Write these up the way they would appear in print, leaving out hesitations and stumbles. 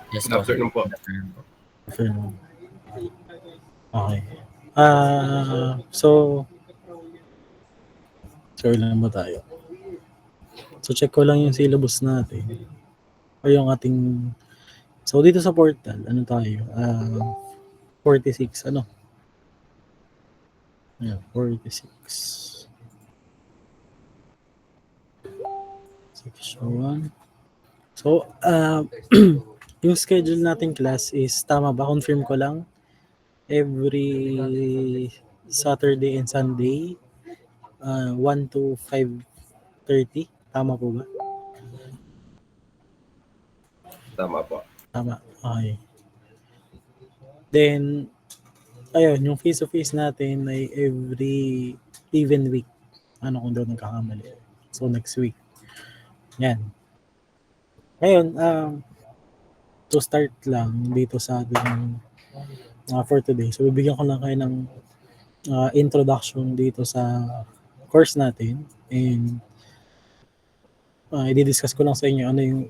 Yes Good po, sir. afternoon po. Good afternoon po. Afternoon. Okay. So, sorry lang ba tayo? So, check ko lang yung syllabus natin. O yung ating... So, dito sa portal, ano tayo? 46, ano? Ayan, 46. Section 1. So, yung schedule natin class is, tama ba? Confirm ko lang. Every Saturday and Sunday, 1 to 5:30. Tama po ba? Tama po. Tama. Okay. Then, ayun, yung face-to-face natin ay every even week. Ano kung doon nagkakamali. So, next week. Yan. Ngayon, to start lang dito sa ating for today. So, bibigyan ko lang kayo ng introduction dito sa course natin. And, i-discuss ko lang sa inyo ano yung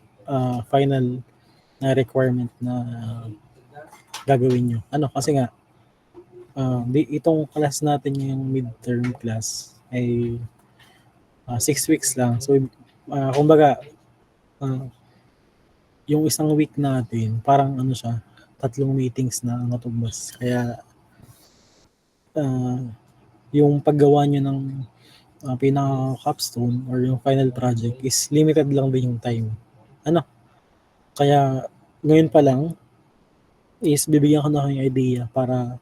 final na requirement na gagawin nyo. Ano, kasi nga, itong class natin yung midterm class ay 6 weeks lang. So, kumbaga, yung isang week natin, parang ano siya, 3 meetings na natumbas. Kaya, yung paggawa nyo ng pinaka-capstone or yung final project is limited lang din yung time. Ano? Kaya, ngayon pa lang, is bibigyan ko na kayo ng idea para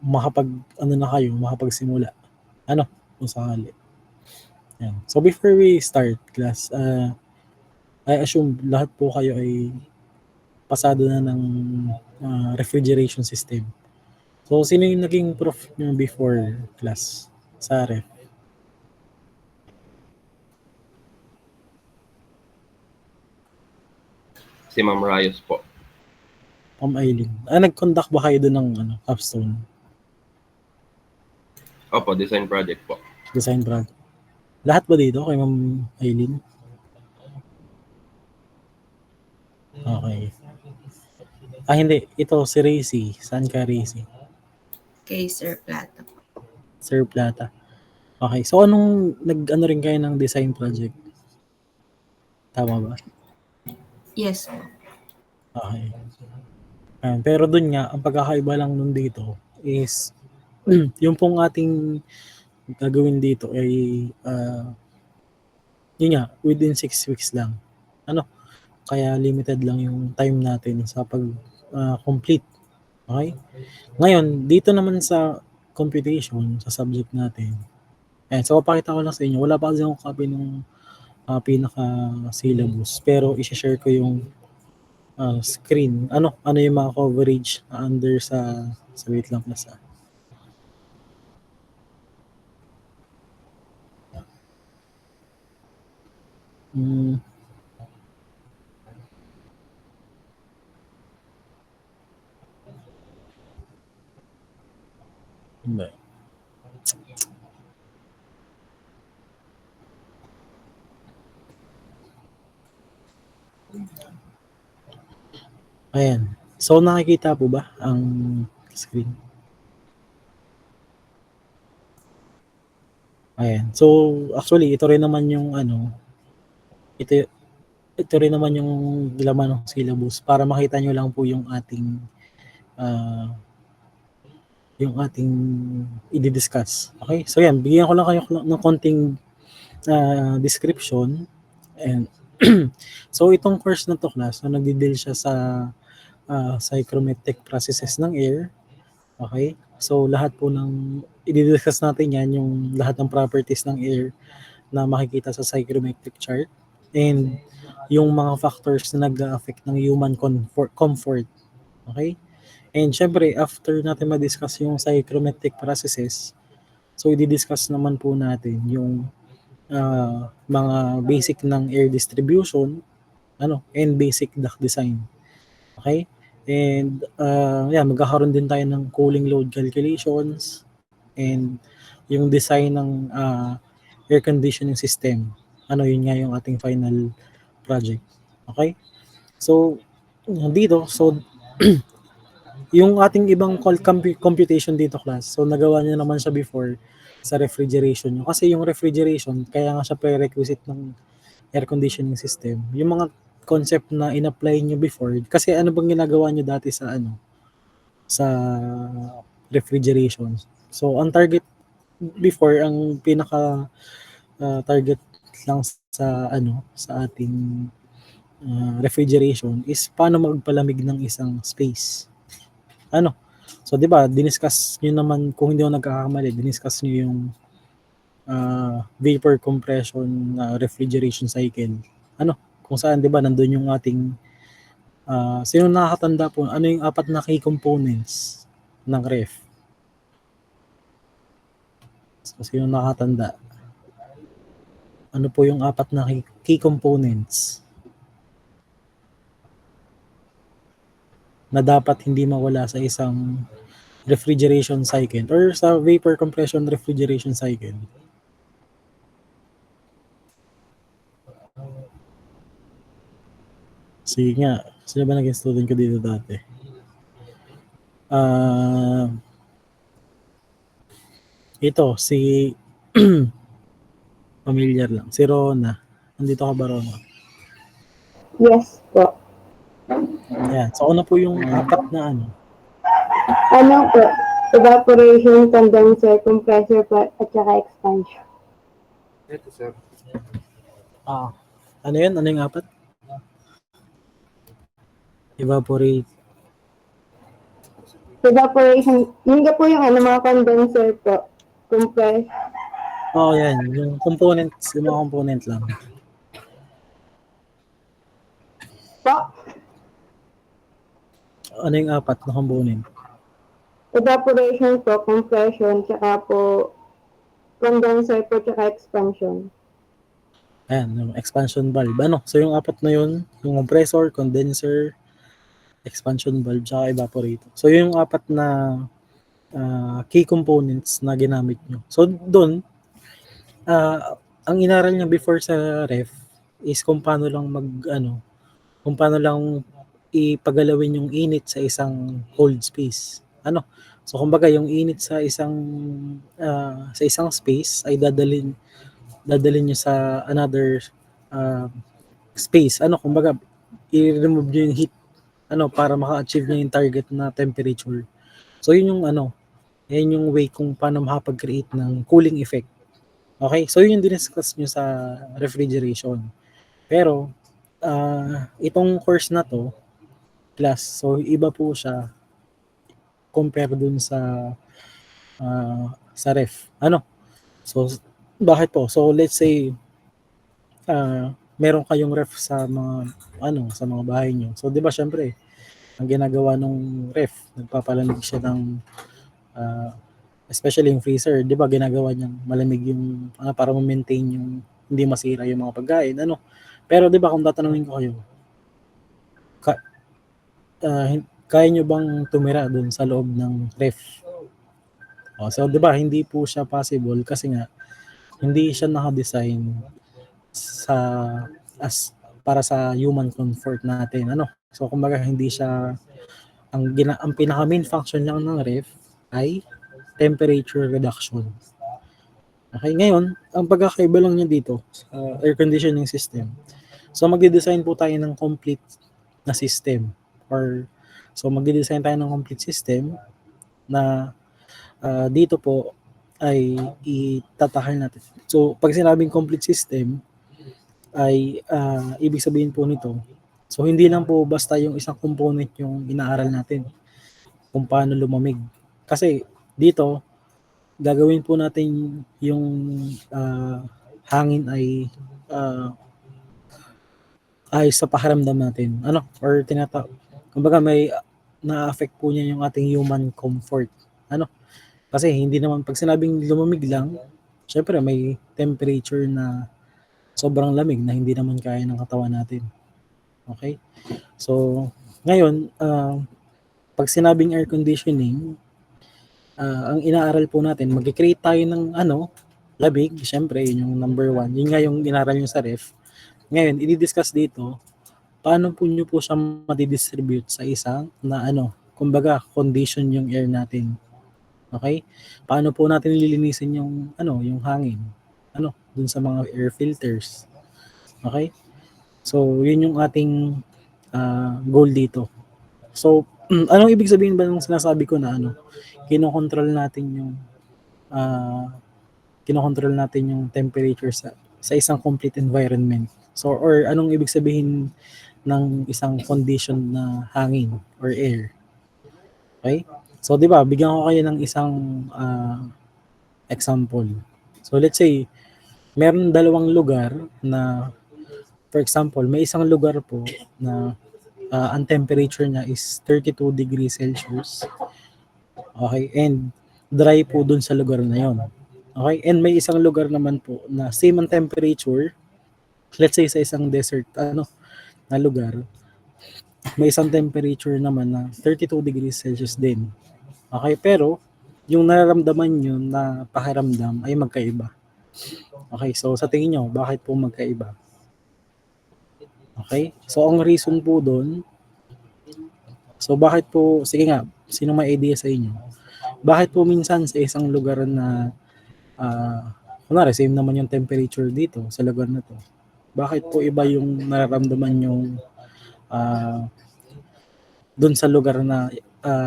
makapagsimula. Ano? Kung sakali. Yan. So, before we start class, I assume lahat po kayo ay pasado na ng refrigeration system. So, sino yung naging prof nyo before class sa ref? Si Ma'am Rayos po. Ma'am Aileen. Nag-conduct ba kayo doon ng capstone? Opo, design project po. Design project. Lahat ba dito kay Ma'am Aileen? Okay. Hindi. Ito, si Racy. Saan ka, Racy? Kay Sir Plata po. Sir Plata. Okay. So, anong nag-ano rin kayo ng design project? Tama ba? Yes po. Okay. Pero dun nga, ang pagkakaiba lang nun dito is yung pong ating gagawin dito ay yun nga, within 6 weeks lang. Ano? Kaya limited lang yung time natin sa pag-complete. Okay? Ngayon, dito naman sa computation, sa subject natin, so papakita ko lang sa inyo, wala pa kasi akong copy ng pinaka-syllabus, pero i-share ko yung screen. Ano yung mga coverage under sa wait lang plus Hindi. Ayan. So, nakikita po ba ang screen? Ayan. So, actually, ito rin naman yung ito rin naman yung laman ng syllabus para makita nyo lang po yung ating i-discuss. Okay? So, yan. Bigyan ko lang kayo ng konting description. And so, itong course na to, class, na nagdi-deal siya sa psychrometric processes ng air. Okay? So, lahat po ng i-discuss natin yan, yung lahat ng properties ng air na makikita sa psychrometric chart and yung mga factors na nag-affect ng human comfort. Okay? And syempre, after natin ma-discuss yung psychrometric processes, so i-discuss naman po natin yung mga basic ng air distribution, and basic duct design. Okay? And magkakaroon din tayo ng cooling load calculations and yung design ng air conditioning system. Yun nga yung ating final project. Okay? So, dito, so, yung ating ibang computation dito class, so nagawa niya naman siya before sa refrigeration nyo. Kasi yung refrigeration, kaya nga siya prerequisite ng air conditioning system. Yung mga concept na in-apply nyo before, kasi ano bang ginagawa nyo dati sa sa refrigeration? So, ang target before, ang pinaka target lang sa sa ating refrigeration is paano magpalamig ng isang space. So 'di ba, diniscuss niyo naman kung hindi ako nagkakamali, diniscuss niyo yung vapor compression refrigeration cycle. Kung saan 'di ba nandoon yung ating sino nakakatanda po ano yung apat na key components ng ref? So, sino nakakatanda? Ano po yung apat na key components na dapat hindi mawala sa isang refrigeration cycle or sa vapor compression refrigeration cycle? Sige nga, sino ba naging student ko dito dati? Ito, si familiar lang, si Rona. Nandito ka ba, Rona? Yes po. Yan. So, ano po yung apat na Ano po? Evaporation, condenser, compressor po, at saka expansion. Ito, sir. Ano yun? Ano yung apat? Evaporate. Evaporation, yun nga po yung mga condenser po. Compress. Yan. Yung components, yung mga component lang. Po. Ano yung apat na component? Evaporation po, compression, tsaka po condenser po, tsaka expansion. Ayan, yung expansion valve. So yung apat na yun, yung compressor, condenser, expansion valve, tsaka evaporator. So yung apat na key components na ginamit nyo. So doon, ang inaral niya before sa ref is kung paano lang kung paano lang ipagalawin yung init sa isang cold space. So kumbaga yung init sa isang space ay dadalhin niyo sa another space. Kumbaga i-remove niyo yung heat para maka-achieve niyo yung target na temperature. So yun yung yan yung way kung paano makapag-create ng cooling effect. Okay? So yun yung diniscuss niyo sa refrigeration. Pero itong course na to, class, so iba po siya compare dun sa ref. So bakit po? So let's say meron kayong ref sa mga sa mga bahay niyo. So 'di ba syempre ang ginagawa ng ref, nagpapalamig siya ng especially yung freezer, 'di ba ginagawa niyang malamig yung para ma-maintain yung hindi masira yung mga pagkain, Pero 'di ba kung tatanungin ko kayo, kaya nyo bang tumira doon sa loob ng ref? So 'di ba hindi po siya possible kasi nga hindi siya naka-design para sa human comfort natin, So kumbaga hindi siya ang pinaka main function lang ng ref ay temperature reduction. Okay, ngayon, ang pagkakaiba lang niya dito sa air conditioning system. So magde-design po tayo ng complete na system so magde-design tayo ng complete system na dito po ay itatakal natin. So pag sinabing complete system ay ibig sabihin po nito, so hindi lang po basta yung isang component yung inaaral natin kung paano lumamig. Kasi dito gagawin po natin yung hangin ay sa pakiramdam natin. Or kumbaga may na-affect po niya yung ating human comfort. Kasi hindi naman, pag sinabing lumamig lang, syempre may temperature na sobrang lamig na hindi naman kaya ng katawan natin. Okay? So, ngayon, pag sinabing air conditioning, ang inaaral po natin, mag-create tayo ng lamig, syempre, yun yung number one. Yun nga yung inaaral nyo sa ref. Ngayon, i-discuss dito paano po niyo po siya madidistribute sa isang na kumbaga condition yung air natin. Okay? Paano po natin lilinisin yung hangin? Dun sa mga air filters. Okay? So, yun yung ating goal dito. So, anong ibig sabihin ba ng sinasabi ko na kinokontrol natin yung temperature sa isang complete environment. So, or anong ibig sabihin ng isang condition na hangin or air? Okay? So, di ba, bigyan ko kayo ng isang example. So, let's say, meron dalawang lugar na, for example, may isang lugar po na ang temperature niya is 32 degrees Celsius. Okay? And dry po dun sa lugar na yon. Okay? And may isang lugar naman po na same ang temperature, let's say sa isang desert na lugar, may isang temperature naman na 32 degrees Celsius din. Okay? Pero yung nararamdaman nyo na pakiramdam ay magkaiba. Okay? So sa tingin nyo, bakit po magkaiba? Okay? So ang reason po doon, so bakit po, sige nga, sino may idea sa inyo? Bakit po minsan sa isang lugar na kunwari, same naman yung temperature dito sa lugar na to, bakit po iba yung nararamdaman yung dun sa lugar na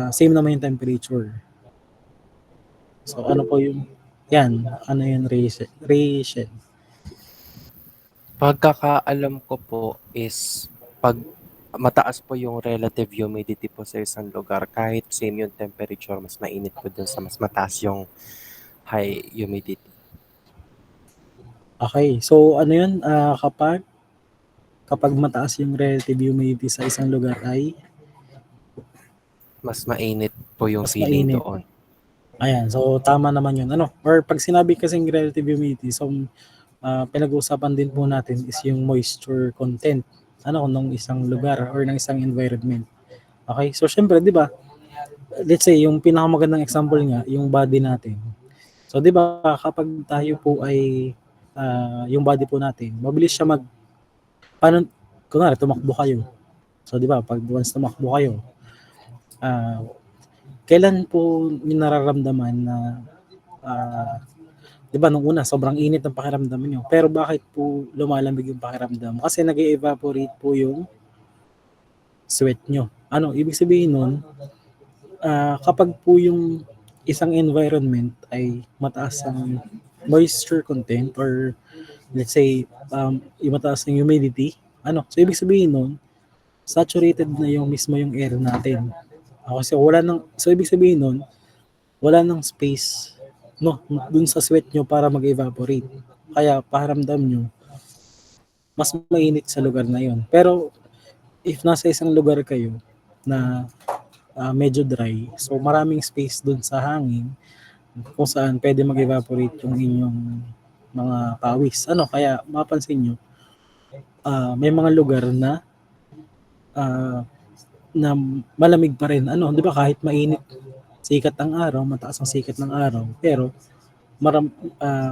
same naman yung temperature? So ano po yung Rachel? Pagkakaalam ko po is pag mataas po yung relative humidity po sa isang lugar, kahit same yung temperature, mas mainit po dun sa mas mataas yung high humidity. Okay, so ano yun? Kapag mataas yung relative humidity sa isang lugar ay Mas mainit po yung Mas feeling mainit. doon. ayan, so tama naman yun. Or pag sinabi kasing relative humidity, so pinag-uusapan din po natin is yung moisture content ng isang lugar or ng isang environment. Okay? So syempre, 'di ba? Let's say yung pinakamagandang example nga, yung body natin. So 'di ba, kapag tayo po ay yung body po natin, mabilis siya paano kunwari tumakbo kayo. So 'di ba, pag once tumakbo kayo, kailan po yung nararamdaman na 'di ba nung una sobrang init ng pakiramdam niyo. Pero bakit po lumalamig yung pakiramdam? Kasi nag-evaporate po yung sweat nyo. Ibig sabihin nun, kapag po yung isang environment ay mataas ang moisture content or let's say yung mataas ng humidity, so ibig sabihin nun, saturated na yung mismo yung air natin. Kasi so ibig sabihin nun, wala nang space dun sa sweat nyo para mag-evaporate. Kaya pakiramdam nyo, mas mainit sa lugar na yon. Pero if nasa isang lugar kayo na medyo dry, so maraming space dun sa hangin kung saan pwede mag-evaporate yung inyong mga pawis. Kaya mapansin nyo, may mga lugar na malamig pa rin. Di ba kahit mainit sikat ng araw, mataas ang sikat ng araw, pero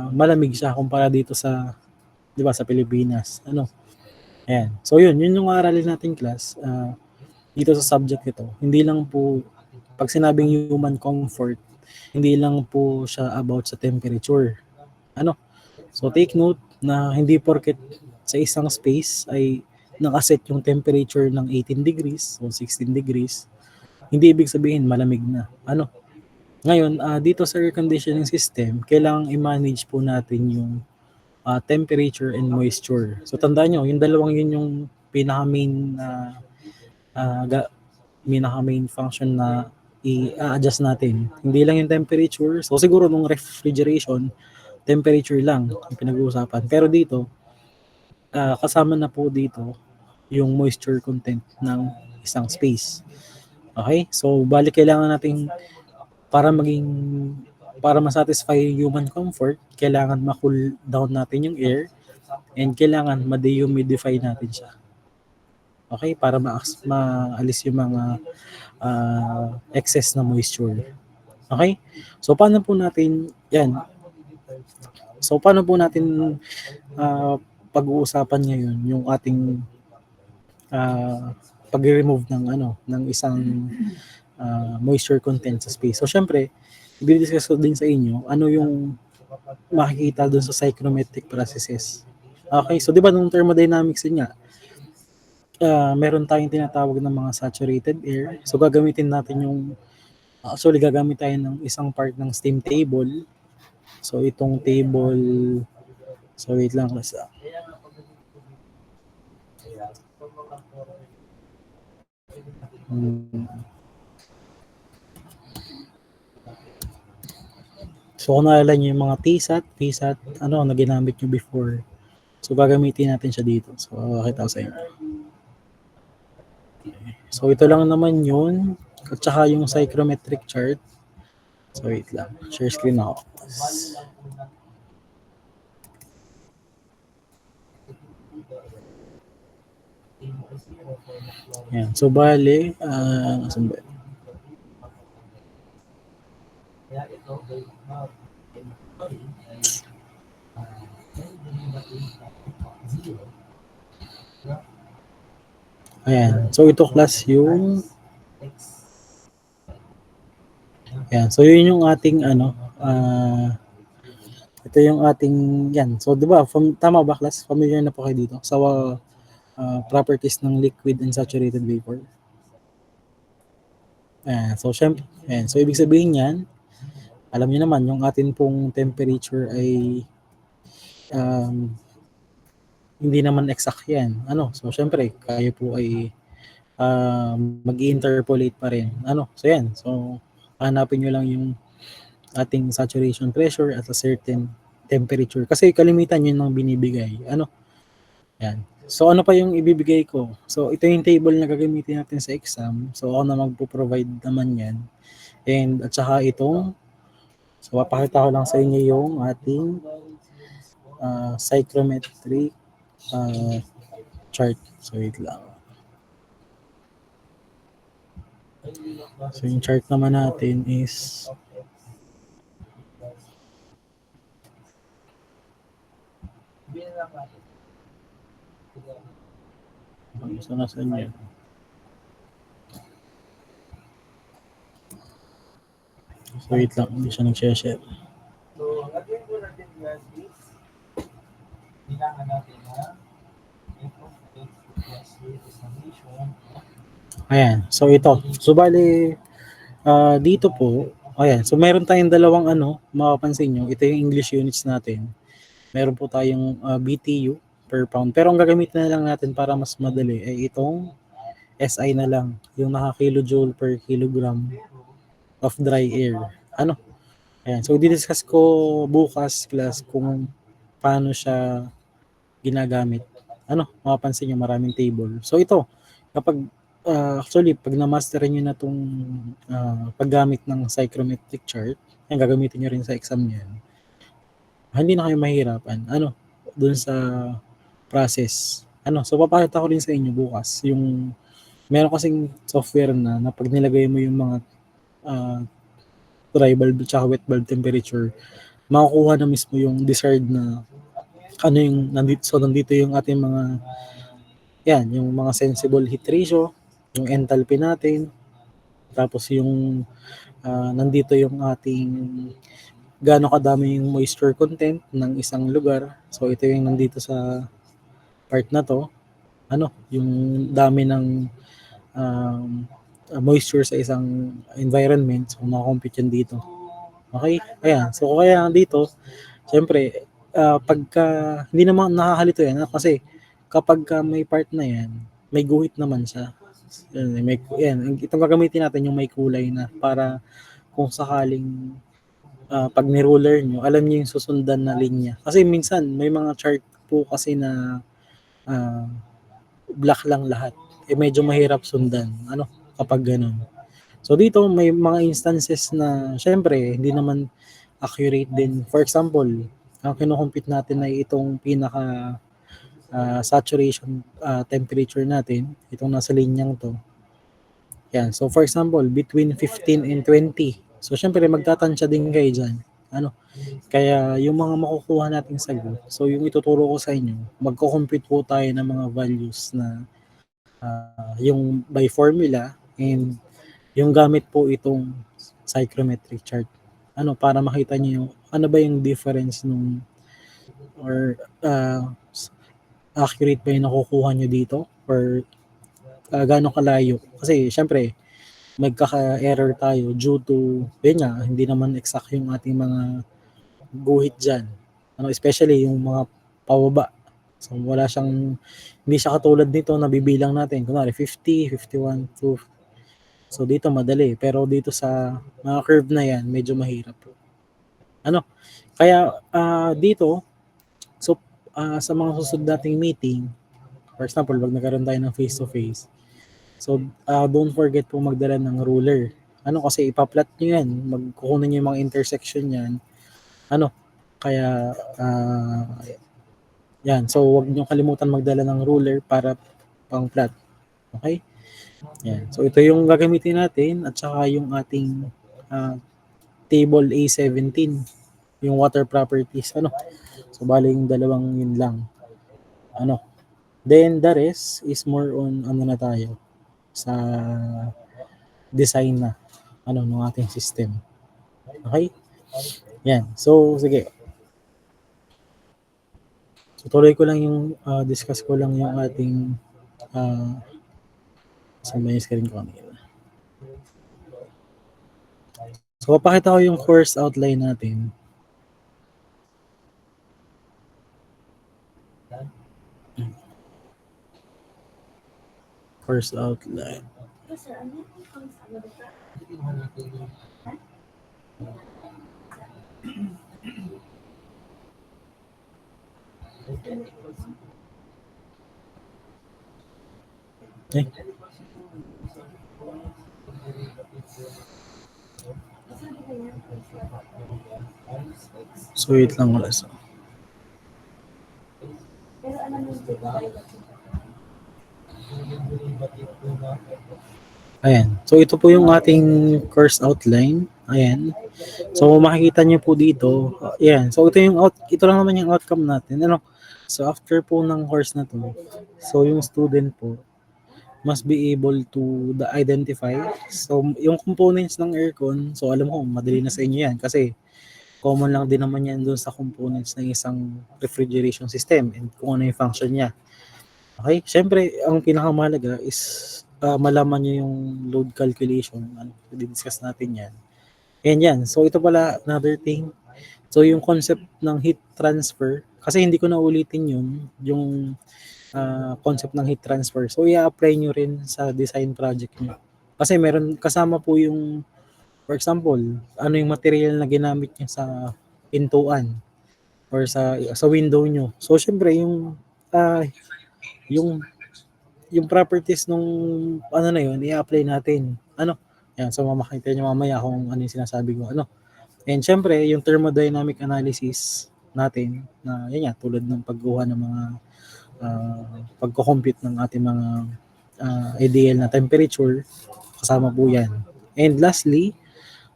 malamig siya kumpara dito sa, 'di ba, sa Pilipinas. Ayan. So yun yung aralin natin class dito sa subject ito. Hindi lang po pag sinabing human comfort, hindi lang po siya about sa temperature. So take note na hindi porket sa isang space ay nakaset yung temperature ng 18 degrees o 16 degrees, hindi ibig sabihin malamig na. Ngayon, dito sa air conditioning system, kailangang i-manage po natin yung temperature and moisture. So tandaan nyo, yung dalawang yun yung pinaka-main function na i-adjust natin. Hindi lang yung temperature. So siguro nung refrigeration, temperature lang ang pinag-uusapan. Pero dito, kasama na po dito yung moisture content ng isang space. Okay? So balik kailangan nating para ma-satisfy yung human comfort, kailangan ma-cool down natin yung air and kailangan ma-dehumidify natin siya. Okay? Para maalis yung mga excess na moisture. Okay? So paano po natin pag-uusapan ngayon yung ating pag-remove ng ng isang moisture content sa space. So syempre, i-discuss ko din sa inyo ano yung makikita doon sa psychrometric processes. Okay, so di ba nung thermodynamics yun nga, meron tayong tinatawag ng mga saturated air. So gagamitin natin actually gagamit tayo ng isang part ng steam table. So itong table, so wait lang kasi. So kung naalala nyo yung mga PSAT, na ginamit nyo before. So gagamitin natin siya dito. So makakita ko sa inyo. Okay. So ito lang naman yun. At saka yung psychrometric chart. So wait lang. Share screen ako. Yan. So bale, nasan ba? Ayan. So ito class yung Ayan. So yun yung ating ito yung ating yan. So 'di ba? Tama ba class? Familiar na po kayo dito sa properties ng liquid and saturated vapor. Ayan. So syempre, ayan. So ibig sabihin yan, alam niyo naman yung atin pong temperature ay hindi naman exact yan. So syempre, kayo po ay mag-interpolate pa rin. So yan. So hanapin nyo lang yung ating saturation pressure at a certain temperature. Kasi kalimitan yun ang binibigay. Yan. So ano pa yung ibibigay ko? So ito yung table na gagamitin natin sa exam. So ako na magpo-provide naman yan. And at saka so papakita ko lang sa inyo yung ating psychrometric chart. So wait lang. So yung chart naman natin is so nasa inyo. So wait lang, hindi siya nag-share. So lagyan ko natin yan is bilangan natin na ayan, so ito. So bali dito po, ayan. So meron tayong dalawang mapapansin nyo. Ito yung English units natin. Meron po tayong BTU per pound. Pero ang gagamitin na lang natin para mas madali ay itong SI na lang, yung naka-kilojoule per kilogram of dry air. Ayan. So di-discuss ko bukas class kung paano siya ginagamit. Mapapansin nyo maraming table. So ito, kapag actually, pag na-masterin nyo na itong paggamit ng psychrometric chart, yan, gagamitin nyo rin sa exam nyo yan. Hindi na kayo mahirapan. Dun sa process. So, papakita ko rin sa inyo bukas. Meron kasing software na pag nilagay mo yung mga dry bulb at wet bulb temperature, makukuha na mismo yung desired na yung nandito. So, nandito yung ating mga yung mga sensible heat ratio, yung enthalpy natin, tapos yung nandito yung ating gaano kadami yung moisture content ng isang lugar. So ito yung nandito sa part na to. Yung dami ng moisture sa isang environment. So nakakompute yan dito. Okay? Ayan. So kaya dito, syempre, pagka hindi naman nakakalito yan kasi kapag may part na yan, may guhit naman siya. Itong gagamitin natin yung may kulay na para kung sakaling pag ni-ruler nyo, alam nyo yung susundan na linya. Kasi minsan, may mga chart po kasi na black lang lahat. Medyo mahirap sundan. Kapag ganun. So dito, may mga instances na, syempre, hindi naman accurate din. For example, ang kinukompute natin ay itong pinaka saturation temperature natin, itong nasa linyang to. Yan. So for example, between 15 and 20. So syempre magtatansya din kayo dyan. Kaya yung mga makukuha nating sagot, so yung ituturo ko sa inyo, magko-compute po tayo ng mga values na yung by formula, and yung gamit po itong psychrometric chart. Para makita niyo yung ano ba yung difference nung or accurate ba yung nakukuha nyo dito or gaano kalayo. Kasi syempre, magkaka-error tayo due to, yun nga, hindi naman exact yung ating mga guhit dyan. Especially yung mga pababa. So hindi siya katulad nito na bibilang natin. Kunwari 50, 51, 2. So dito madali. Pero dito sa mga curve na yan, medyo mahirap po. Kaya dito, so sa mga susunod nating meeting, for example, pag nagkaroon tayo ng face-to-face, so don't forget po magdala ng ruler. Kasi ipa-plot nyo yan, magkukunan nyo yung mga intersection yan. Kaya yan, so wag nyo kalimutan magdala ng ruler para pang plot. Okay? Yan. So ito yung gagamitin natin at saka yung ating table A17, yung water properties. So bali yung dalawang yun lang. Then the rest is more on na tayo sa design na ng ating system. Okay? Yan. So sige. So tuloy ko lang yung discuss ko lang yung ating sa may screen ko kanina. So papakita ko yung course outline natin. Course outline. Okay. So wait lang ulit. Ayan. So ito po yung ating course outline. Ayan. So makikita niyo po dito. Ayan. So ito lang naman yung outcome natin. So after po ng course na to, so yung student po must be able to identify. So yung components ng aircon, so alam ko madali na sa inyo yan kasi common lang din naman yan doon sa components ng isang refrigeration system and kung ano yung function niya. Okay? Siyempre, ang pinakamahalaga is malaman nyo yung load calculation. I-discuss natin yan. And yan. So, ito pala, another thing. So, yung concept ng heat transfer, kasi hindi ko na ulitin yung concept ng heat transfer. So, i-apply nyo rin sa design project nyo. Kasi meron kasama po yung, for example, ano yung material na ginamit nyo sa pintuan or sa window nyo. So, syempre, yung properties nung na yun, i-apply natin. Yan, so makikita nyo mamaya kung ano yung sinasabi ko. And syempre, yung thermodynamic analysis natin, na yan tulad ng pagkuha ng mga pagko-compute ng ating mga ideal na temperature, kasama po yan. And lastly,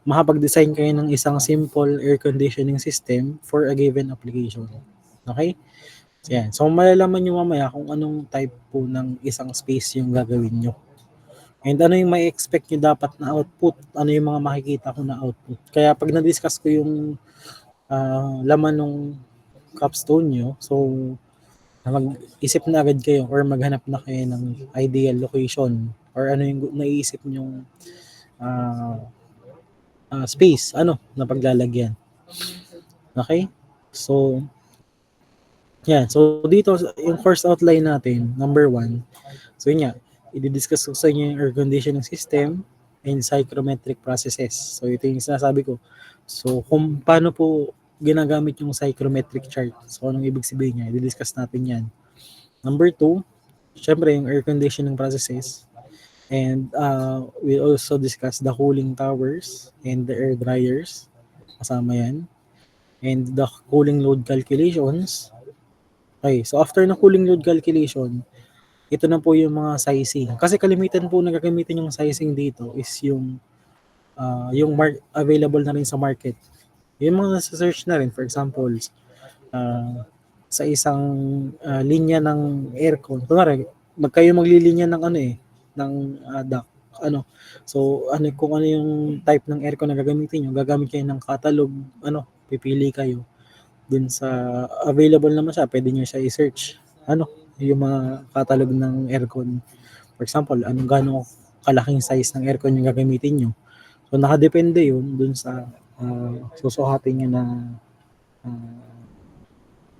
makapag-design kayo ng isang simple air conditioning system for a given application. Okay? Yan. So, malalaman nyo mamaya kung anong type po ng isang space yung gagawin nyo. And ano yung may expect nyo dapat na output, ano yung mga makikita ko na output. Kaya pag na-discuss ko yung laman ng capstone nyo, so mag-isip na agad kayo or maghanap na kayo ng ideal location or ano yung naiisip nyong space, na paglalagyan. Okay? So, yan. So, dito, yung course outline natin, number 1. So, yun nga, i-discuss ko sa inyo yung air conditioning system and psychrometric processes. So, ito yung sinasabi ko. So, kung paano po ginagamit yung psychrometric chart. So, anong ibig sabihin niya? I-discuss natin yan. Number 2, syempre, yung air conditioning processes. And we also discuss the cooling towers and the air dryers. Kasama yan. And the cooling load calculations. Okay, so after ng cooling load calculation, ito na po yung mga sizing. Kasi kalimitan po na gagamitin yung sizing dito is yung available na rin sa market. Yung mga search na rin, for example, sa isang linya ng aircon. Kunwari, kayo maglilinya ng ano ng duct. So kung ano yung type ng aircon na gagamitin nyo, gagamit kayo ng catalog, pipili kayo dun sa available naman siya, pwede nyo siya i-search. Yung mga catalog ng aircon. For example, gaano kalaking size ng aircon yung gagamitin nyo. So nakadepende yun dun sa susukatin nyo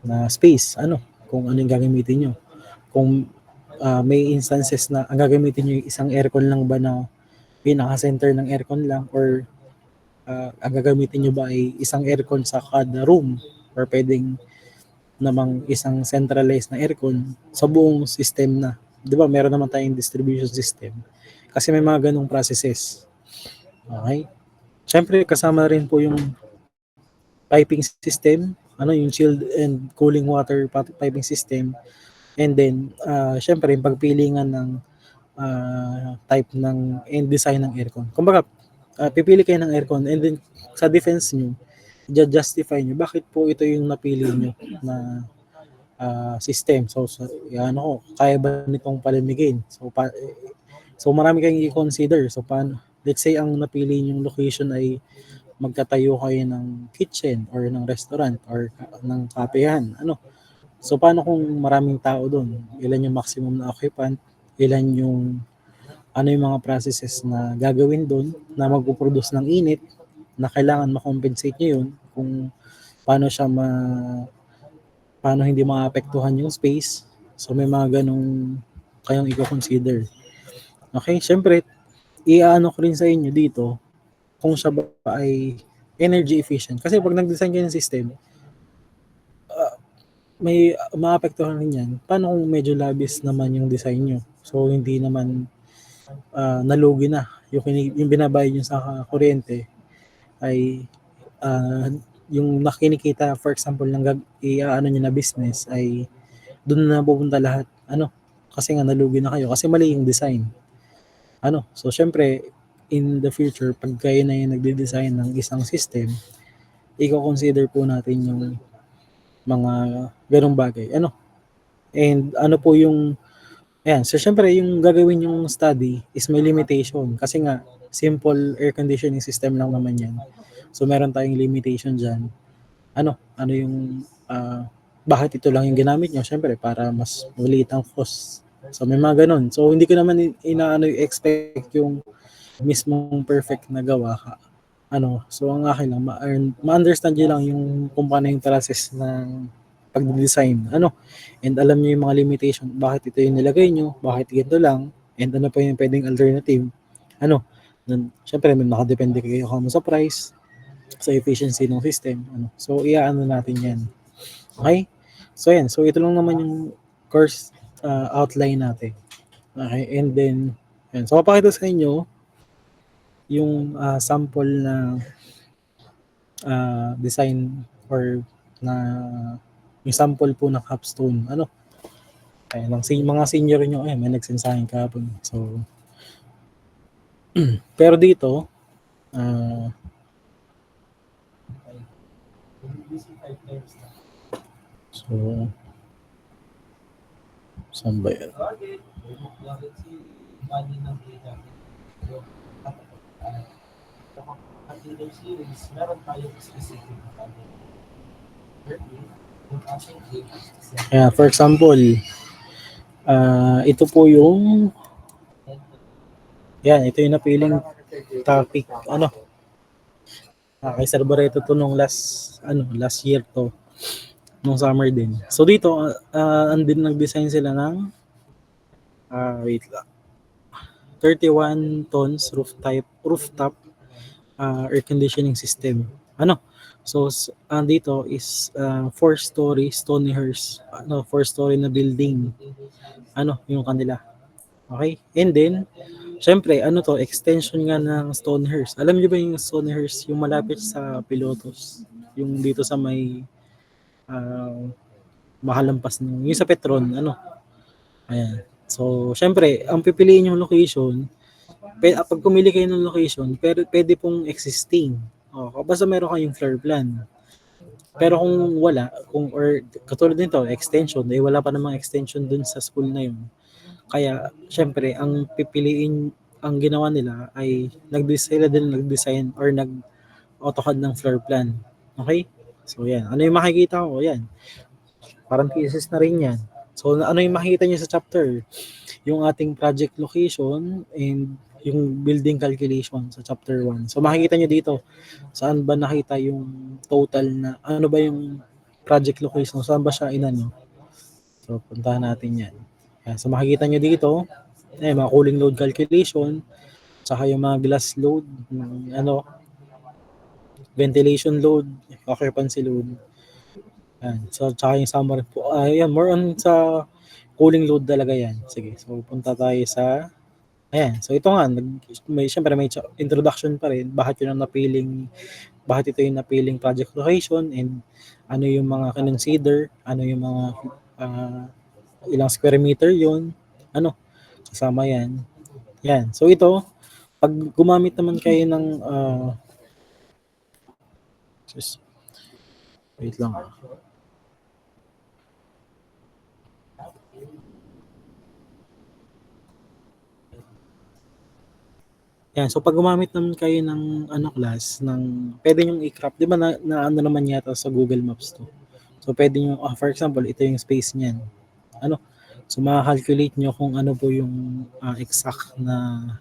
na space, kung ano yung gagamitin nyo. Kung may instances na ang gagamitin nyo yung isang aircon lang ba na pinaka-center ng aircon lang, or ang gagamitin nyo ba ay isang aircon sa kada room, or pwedeng namang isang centralized na aircon sa buong system na. Di ba, meron naman tayong distribution system. Kasi may mga ganong processes. Okay? Siyempre, kasama rin po yung piping system, yung chilled and cooling water piping system. And then, syempre, yung pagpilingan ng type ng and design ng aircon. Kumbaga, pipili kayo ng aircon, and then sa defense nyo, justify nyo bakit po ito yung napili nyo na system. So kaya ba nitong palamigin? So marami kayong i-consider. So let's say ang napili nyong location ay magtatayo kayo ng kitchen or ng restaurant or ng kapehan. So paano kung maraming tao doon? Ilan yung maximum na occupant? Ilan yung yung mga processes na gagawin doon na magpo-produce ng init na kailangan ma-compensate nyo yun, kung paano hindi maapektuhan yung space. So may mga ganong kayong i-consider. Okay, syempre, i-ano ko rin sa inyo dito kung siya ba ay energy efficient. Kasi pag nag-design kayo ng system, may maapektuhan rin yan. Paano kung medyo labis naman yung design nyo? So hindi naman nalugi na. Yung binabayad nyo sa kuryente ay yung nakinikita, for example, ng nyo na business, ay doon na pupunta lahat. Kasi nga nalugi na kayo. Kasi mali yung design. So syempre, in the future, pag kayo na yung nagde-design ng isang system, i-consider po natin yung mga ganong bagay. And po yung so syempre yung gagawin yung study is may limitation kasi nga simple air conditioning system lang naman yan. So meron tayong limitation dyan. Yung bakit ito lang yung ginamit nyo? Syempre para mas maliit ang cost. So may mga ganon. So hindi ko naman expect yung mismong perfect na gawa ka. So ang akin lang ma-understand nyo lang yung kung paano yung process ng pag-design. And alam niyo yung mga limitation, bakit ito yung nilagay nyo, bakit ganito lang, and ano pa yung pwedeng alternative. Syempre, nakadepende kayo kung sa price, sa efficiency ng system. So, iaano natin yan. Okay? So, yan. So, ito lang naman yung course outline natin. Okay? And then, yan. So, papakita sa inyo yung sample na design or na yung sample po ng capstone. Kaya lang mga senior nyo, may nagsend sa akin kahapon. So, pero dito, so, saan ba yan? Yeah, for example, ito po yung ito yung napiling topic kay Sir Barreto to nung last year to, nung summer din. So dito andin nag-design sila ng 31 tons rooftop air conditioning system. So dito is 4-story Stonehurst, 4-story na building. Yung kanila. Okay? And then syempre, extension nga ng Stonehurst. Alam niyo ba yung Stonehurst, yung malapit sa Pilotos, yung dito sa may makalampas yung sa Petron, Ayan. So, syempre, ang pipiliin yung location, pag pumili kayo ng location, pwede pong existing. Basta meron kayong floor plan. Pero kung wala, or katulad nito, extension, wala pa namang extension dun sa school na yun. Kaya, syempre, ang pipiliin, ang ginawa nila ay sila din nag-design or nag-AutoCAD ng floor plan. Okay? So, yan. Ano yung makikita ko? Yan. Parang thesis na rin yan. So, ano yung makikita nyo sa chapter? Yung ating project location and yung building calculation sa chapter 1. So, makikita nyo dito, saan ba nakita yung total na, ano ba yung project location, saan ba siya inano? So, puntahan natin yan. So, makikita nyo dito, mga cooling load calculation, saka yung mga glass load, ventilation load, occupancy load. Yan. So, tsaka yung summary po. Yan, more on sa cooling load talaga yan. Sige, so punta tayo sa, ayan. So, ito nga, syempre may introduction pa rin. Bakit ito yung napiling project location and ano yung mga consider, ano yung mga ilang square meter yun, kasama yan. Yan. So, ito, pag gumamit naman kayo ng, wait lang. Yan, so pag gumamit naman kayo ng class, pwede nyo i-crop, di ba na ano naman yata sa Google Maps to. So pwede nyo, for example, ito yung space niyan. So ma-calculate nyo kung ano po yung exact na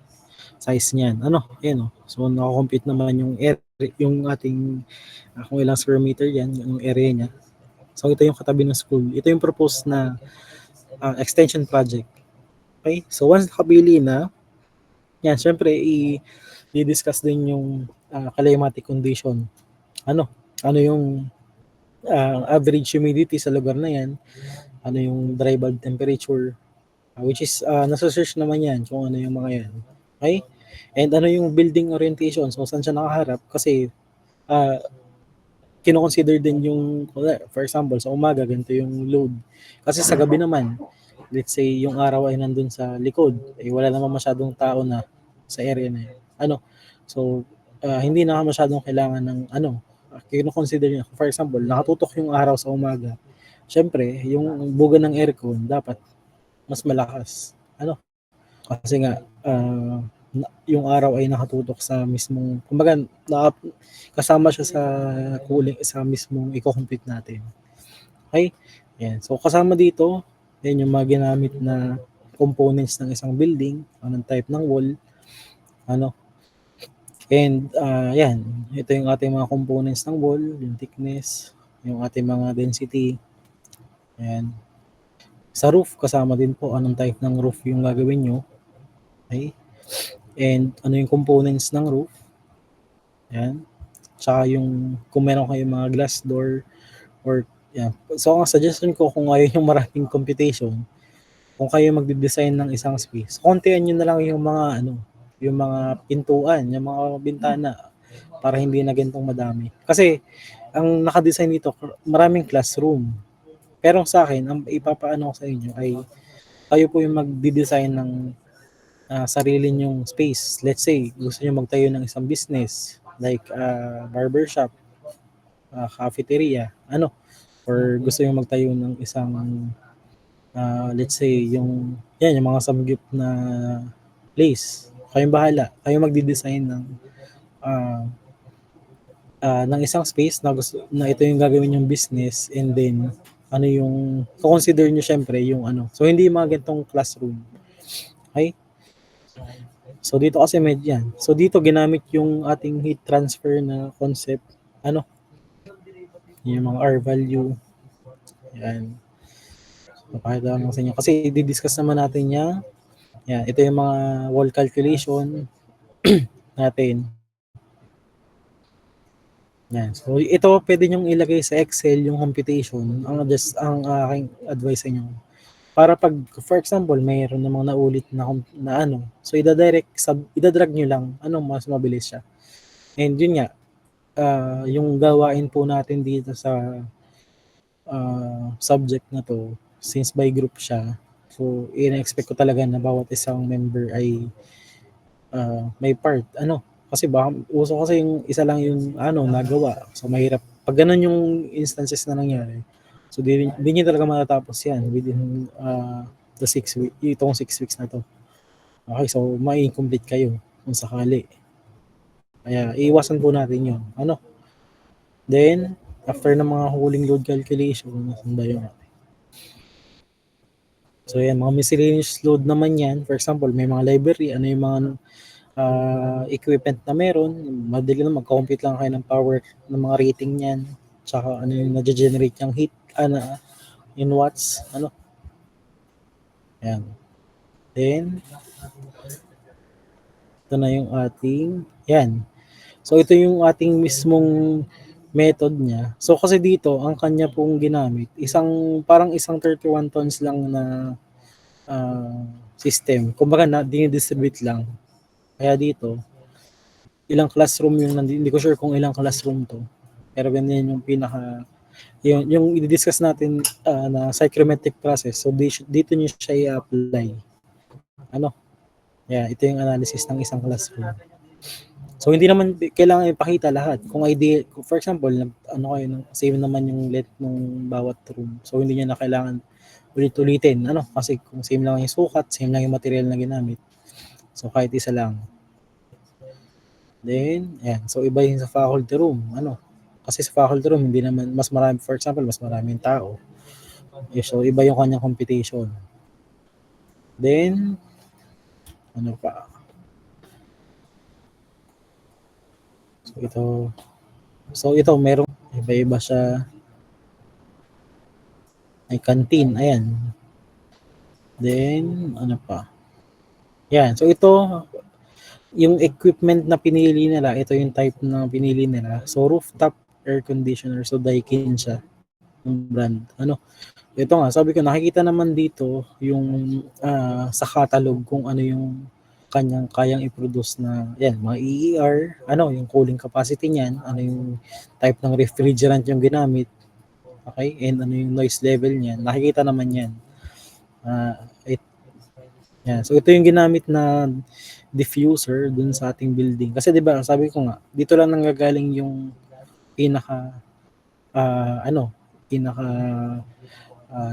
size niyan. Ayan. So nako-compute naman yung area, yung ating, kung ilang square meter yan, yung area niya. So ito yung katabi ng school. Ito yung proposed na extension project. Okay? So once nakabili na, yan, syempre, i-discuss din yung climatic condition. Ano yung average humidity sa lugar na yan, ano yung dry bulb temperature, which is, nasa-search naman yan, kung ano yung mga yan. Okay? And ano yung building orientation, so saan siya nakaharap, kasi, kino-consider din yung, for example, sa umaga, ganito yung load. Kasi sa gabi naman, let's say, yung araw ay nandun sa likod, wala naman masyadong tao na sa area na yun. So, hindi na masyadong kailangan ng kino-consider niya. For example, nakatutok yung araw sa umaga. Syempre, yung buga ng aircon dapat mas malakas. Kasi nga, yung araw ay nakatutok sa mismong, kumbaga, kasama siya sa cooling, sa mismong i-compute natin. Okay? Yan. So, kasama dito, yan yung mga ginamit na components ng isang building, anong type ng wall, and yan, ito yung ating mga components ng wall, yung thickness, yung ating mga density, yan. Sa roof, kasama din po anong type ng roof yung gagawin nyo, okay, and ano yung components ng roof, yan, tsaka yung kung meron kayong mga glass door, or yan. So ang suggestion ko, kung ayaw yung maraming computation, kung kayo magde-design ng isang space, kontian nyo na lang yung mga yung mga pintuan, yung mga bintana, para hindi na ganitong madami. Kasi, ang nakadesign dito, maraming classroom. Pero sa akin, ang ipapaano ko sa inyo ay, kayo po yung magde-design ng sarili nyong space. Let's say, gusto nyo magtayo ng isang business, like barbershop, cafeteria, or gusto nyo magtayo ng isang, let's say, yung mga samgyup na place. Kayong bahala. Kayo magdi-design ng isang space na ito yung gagawin yung business, and then yung consider nyo syempre yung So hindi mga ganitong classroom. Okay? So dito kasi yan. So dito ginamit yung ating heat transfer na concept. Yung mga R value. Yan. So pakita lang sa inyo. Kasi i-discuss naman natin yan. Yan, ito yung mga wall calculation natin. Yan. So ito pwede nyo ilagay sa Excel yung computation. Ang aking advice sa inyo. Para pag, for example, mayroon namang naulit na so idadrag nyo lang, mas mabilis siya. And yun nga, yung gawain po natin dito sa subject na to, since by group siya, so ina-expect ko talaga na bawat isang member ay may part. Kasi uso kasi yung isa lang yung nagawa. So mahirap. Pag ganun yung instances na nangyari, so di nyo talaga matatapos yan within the 6 week, itong 6 weeks na to. Okay, so mai-complete kayo kung sakali. Kaya iiwasan po natin yun. Ano? Then, after ng mga huling load calculation, nasan ba yung so yan, mga miscellaneous load naman yan. For example, may mga library, ano yung mga equipment na meron. Madali na mag-compute lang kayo ng power ng mga rating niyan. Tsaka ano yung na-generate yung heat, in watts, ano. Yan. Then, ito na yung ating, yan. So, ito yung ating mismong method niya. So, kasi dito, ang kanya pong ginamit, parang isang 31 tons lang na system. Kumbaga na, dinidistribute lang. Kaya dito, ilang classroom yung hindi ko sure kung ilang classroom to. Pero ganyan yung yung i-discuss natin na psychrometric process. So, dito nyo siya i-apply. Ano? Yeah, ito yung analysis ng isang classroom. So, hindi naman kailangan ipakita lahat. Kung for example, same naman yung length ng bawat room. So, hindi niya na kailangan ulit-ulitin. Kasi kung same lang yung sukat, same lang yung material na ginamit. So, kahit isa lang. Then, yan. So, iba yung sa faculty room. Kasi sa faculty room, hindi naman, mas marami, for example, mas maraming tao. So, iba yung kanyang computation. Then, ano pa? So, ito, merong iba-iba siya. May canteen, ayan. Then, ano pa? Yan. So, ito, yung equipment na pinili nila, ito yung type na pinili nila. So, rooftop air conditioner. So, Daikin siya. Yung brand. Ito nga, sabi ko, nakikita naman dito yung sa catalog kung ano yung kanyang kayang i-produce na, yan, mga EER, yung cooling capacity niyan, ano yung type ng refrigerant yung ginamit, okay, and ano yung noise level niyan, nakikita naman yan. Yan. So, ito yung ginamit na diffuser dun sa ating building. Kasi diba, sabi ko nga, dito lang nanggagaling yung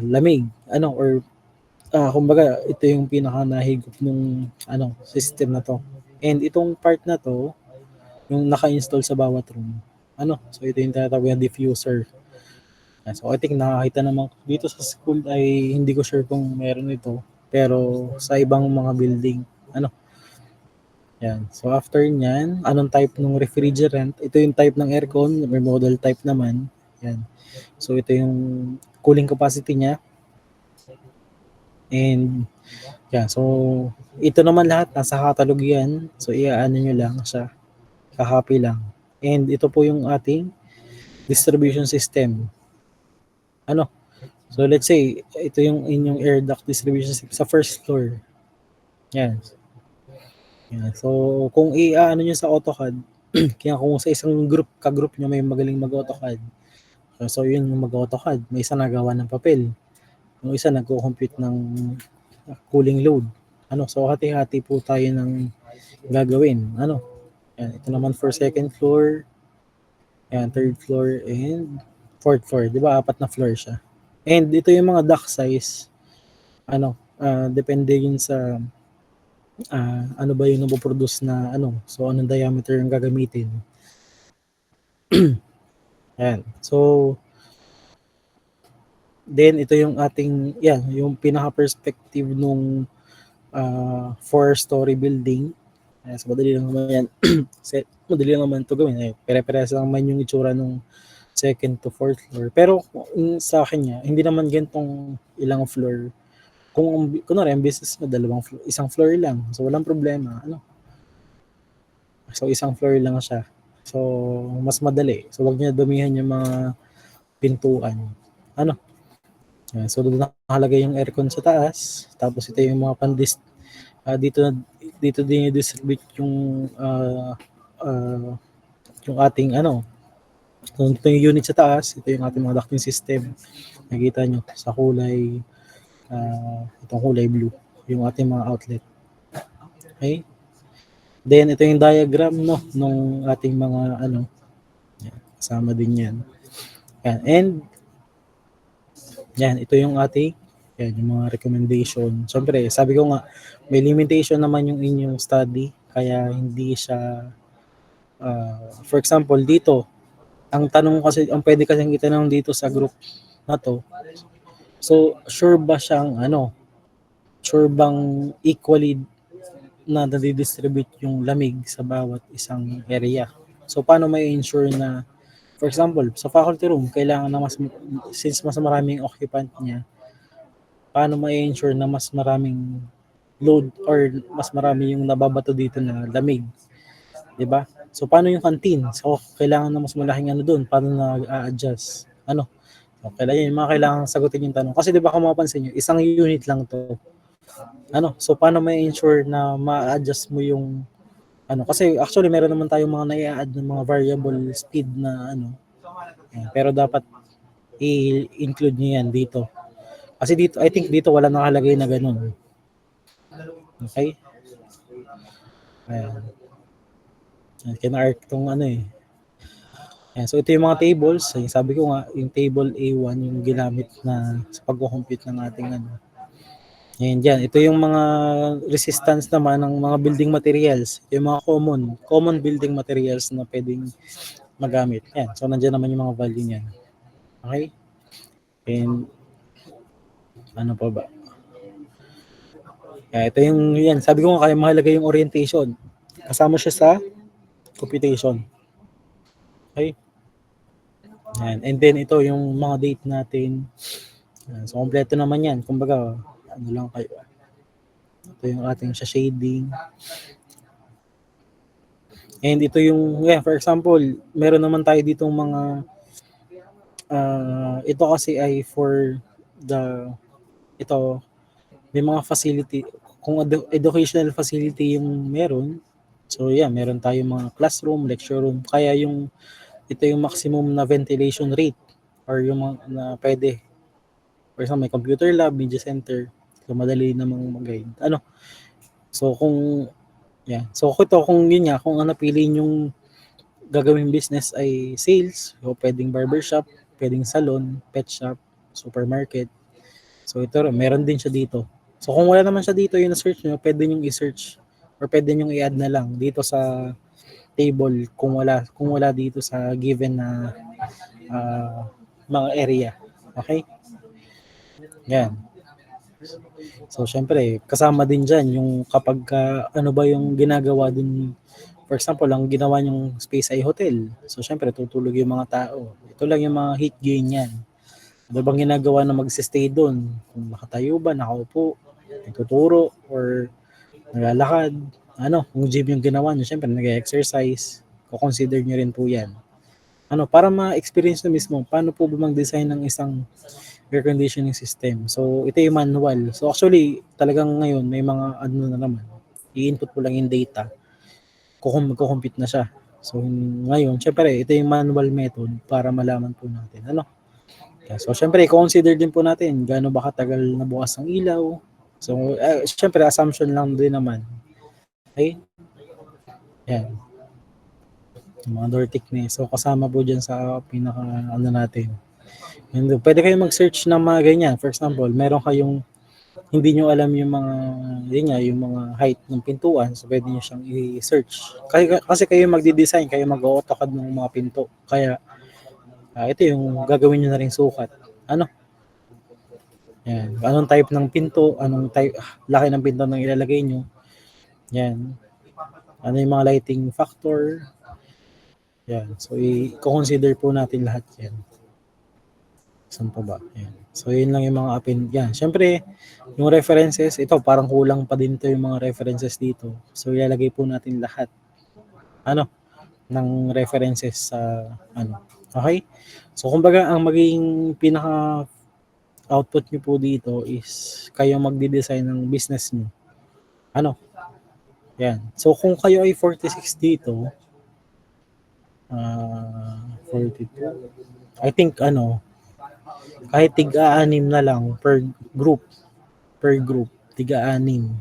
lamig, or kumbaga, ito yung pinaka nahigop ng system na to. And itong part na to, yung naka-install sa bawat room. So ito yung tinatawag na diffuser. So I think nakakita naman dito sa school ay hindi ko sure kung meron ito, pero sa ibang mga building, yan. So after nyan, anong type ng refrigerant? Ito yung type ng aircon, may model type naman. Yan. So ito yung cooling capacity niya. And yeah, so ito naman lahat nasa catalog yan. So iaano nyo lang siya. Kakopy lang. And ito po yung ating distribution system. So let's say ito yung inyong air duct distribution system sa first floor. Yan. Yeah. So kung iaano nyo sa AutoCAD, kaya kung sa isang ka-group nyo may magaling mag-AutoCAD. So yun yung mag-AutoCAD, may isa nagawa ng papel. Yung isa nagko-compute ng cooling load. So hati-hati po tayo ng gagawin. Yan, ito naman for second floor, yan, third floor, and fourth floor. Di ba, 4 na floor siya. And ito yung mga duct size. Depende yun sa ano ba yung napoproduce na so anong diameter yung gagamitin. Yan. So, then, ito yung ating, yung pinaka-perspective nung 4-story building. So, madali lang naman yan. Madali lang naman ito gawin. Pere-peresa lang man yung itsura nung second to fourth floor. Pero, sa akin niya, hindi naman ganitong ilang floor. Kung ang business mo, isang floor lang. So, walang problema. So, isang floor lang siya. So, mas madali. So, wag niya dumihan yung mga pintuan. So, doon nakalagay yung aircon sa taas. Tapos, ito yung mga dito din i-distribute yung yung ating so, ito yung unit sa taas. Ito yung ating mga ducting system. Nakikita nyo sa kulay itong kulay blue. Yung ating mga outlet. Okay? Then, ito yung diagram nung ating mga kasama din yan. Yan. And yan, ito yung ating Yan, yung mga recommendation. Siyempre, sabi ko nga, may limitation naman yung inyong study, kaya hindi siya, for example, dito, ang tanong kasi, ang pwede kasing itanong dito sa group na to, so, sure ba siyang, sure bang equally na nadidistribute yung lamig sa bawat isang area? So, paano may ensure na, for example, sa faculty room, kailangan na since mas maraming occupant niya, paano may ensure na mas maraming load or mas marami yung nababato dito na lamig, 'di ba? So paano yung canteen? So kailangan na mas malaking doon, paano na-adjust? So kailangan yung mga kailangan sagutin yung tanong. Kasi 'di ba kung mapapansin niyo, isang unit lang 'to. So paano may ensure na ma-adjust mo yung kasi actually meron naman tayong mga na-i-add ng mga variable speed na pero dapat i-include niyo yan dito. Kasi dito, I think dito wala nakalagay na ganun. Okay? Ayan. Kina-arc itong Ayan, so ito yung mga tables. Sabi ko nga, yung table A1 yung ginamit na sa pag-compute ng ating Ayan dyan. Ito yung mga resistance naman ng mga building materials. Ito yung mga common building materials na pwedeng magamit. Ayan. So nandiyan naman yung mga value niyan. Okay? And ano pa ba? Ito yung yan. Sabi ko nga kaya mahalaga yung orientation. Kasama siya sa computation. Okay? Yan. And then ito yung mga date natin. So kompleto naman yan. Kumbaga, lang kayo. Ito yung ating shading. And ito yung, for example, meron naman tayo ditong mga ito kasi ay for may mga facility, kung educational facility yung meron, so meron tayong mga classroom, lecture room, kaya ito yung maximum na ventilation rate or yung mga na pwede. For example, may computer lab, media center, so madali namang mag-guide. So kung kung piliin yung gagawing business ay sales, so pwedeng barbershop, pwedeng salon, pet shop, supermarket. So ito meron din siya dito. So kung wala naman siya dito yung search nyo, pwede nyo i-search or pwede nyo i-add na lang dito sa table kung wala dito sa given na mga area. Okay? Yan. So syempre, kasama din dyan yung kapag ano ba yung ginagawa din. For example, ang ginawa nyong space ay hotel. So syempre, tutulog yung mga tao. Ito lang yung mga heat gain yan. Ano bang ginagawa na magsistay doon? Kung nakatayo ba, nakaupo, nagtuturo, or naglalakad. Kung gym yung ginawa nyo, syempre nag-exercise. Consider nyo rin po yan. Para ma-experience na mismo, paano po ba mag-design ng isang air conditioning system? So, ito yung manual. So, actually, talagang ngayon, may mga na naman. I-input mo lang yung data. Kukumpute na siya. So, ngayon, syempre, ito yung manual method para malaman po natin. So, syempre, consider din po natin gaano ba katagal na bukas ang ilaw. So, syempre, assumption lang din naman. Okay? Yan. Yung mga door thickness. So, kasama po dyan sa pinaka, natin. And, pwede kayo mag-search ng mga ganyan. For example, meron kayong hindi nyo alam yung mga, yung mga height ng pintuan. So, pwede nyo siyang i-search. Kasi kayo magdi-design, kayo mag-AutoCAD ng mga pinto. Kaya, ito yung gagawin nyo na rin sukat. Yan. Anong type ng pinto, anong type, laki ng pinto nang ilalagay nyo. Yan. Ano yung mga lighting factor. Yan. So, i-consider po natin lahat yan. Saan pa ba? Yan. So, yun lang yung mga yan. Siyempre, yung references, ito parang kulang pa din to yung mga references dito. So, ilalagay po natin lahat. Ng references sa Okay? So, kumbaga, ang magiging pinaka output nyo po dito is kayo magdi-design ng business nyo. Yan. So, kung kayo ay 46 dito, 42, I think, kahit tiga-anim na lang per group, tiga-anim.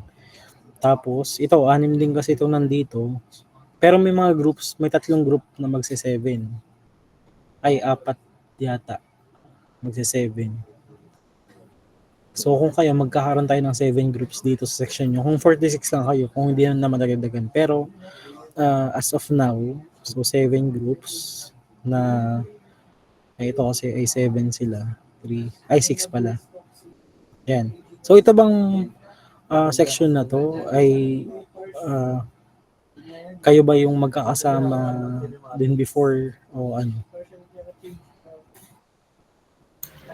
Tapos, ito, 6 din kasi ito nandito. Pero may mga groups, may 3 group na magse-7. Ay, 4 yata. Magse-7. So kung kayo, magkakaroon tayo ng 7 groups dito sa section nyo. Kung 46 lang kayo, kung hindi na madagdagan. Pero as of now, so 7 groups na ito kasi ay 7 sila. 6 pala. Yan. So ito bang section na to ay kayo ba yung magkakasama din before o ano?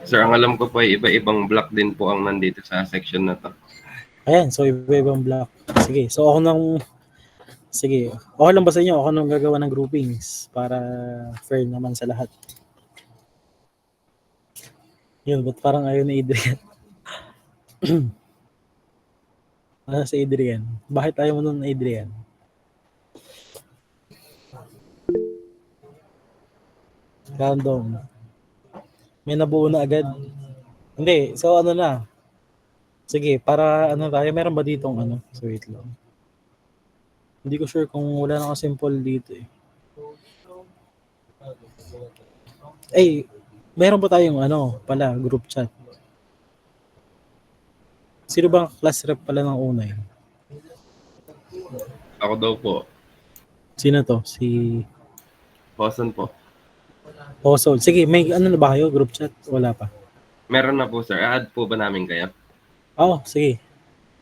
Sir, ang alam ko po ay iba-ibang block din po ang nandito sa section na to. Ayan, so iba-ibang block. Sige, so ako sige, okay lang ba sa inyo? Ako nang gagawa ng groupings para fair naman sa lahat. Yun, ba't parang ayaw ni Adrian? Ano si Adrian? Bakit ayaw mo nun, Adrian? Random. May nabuo na agad. Hindi, so ano na. Sige, para ano tayo, meron ba ditong ano? So wait lang. Hindi ko sure kung wala na simple dito eh. Meron ba tayong ano pala, group chat? Sino bang class rep pala ng una eh? Ako daw po. Sino to? Si Hosan po. Osol. Sige, may ano na ba kayo? Group chat? Wala pa. Meron na po, sir. Add po ba namin kayo? Sige.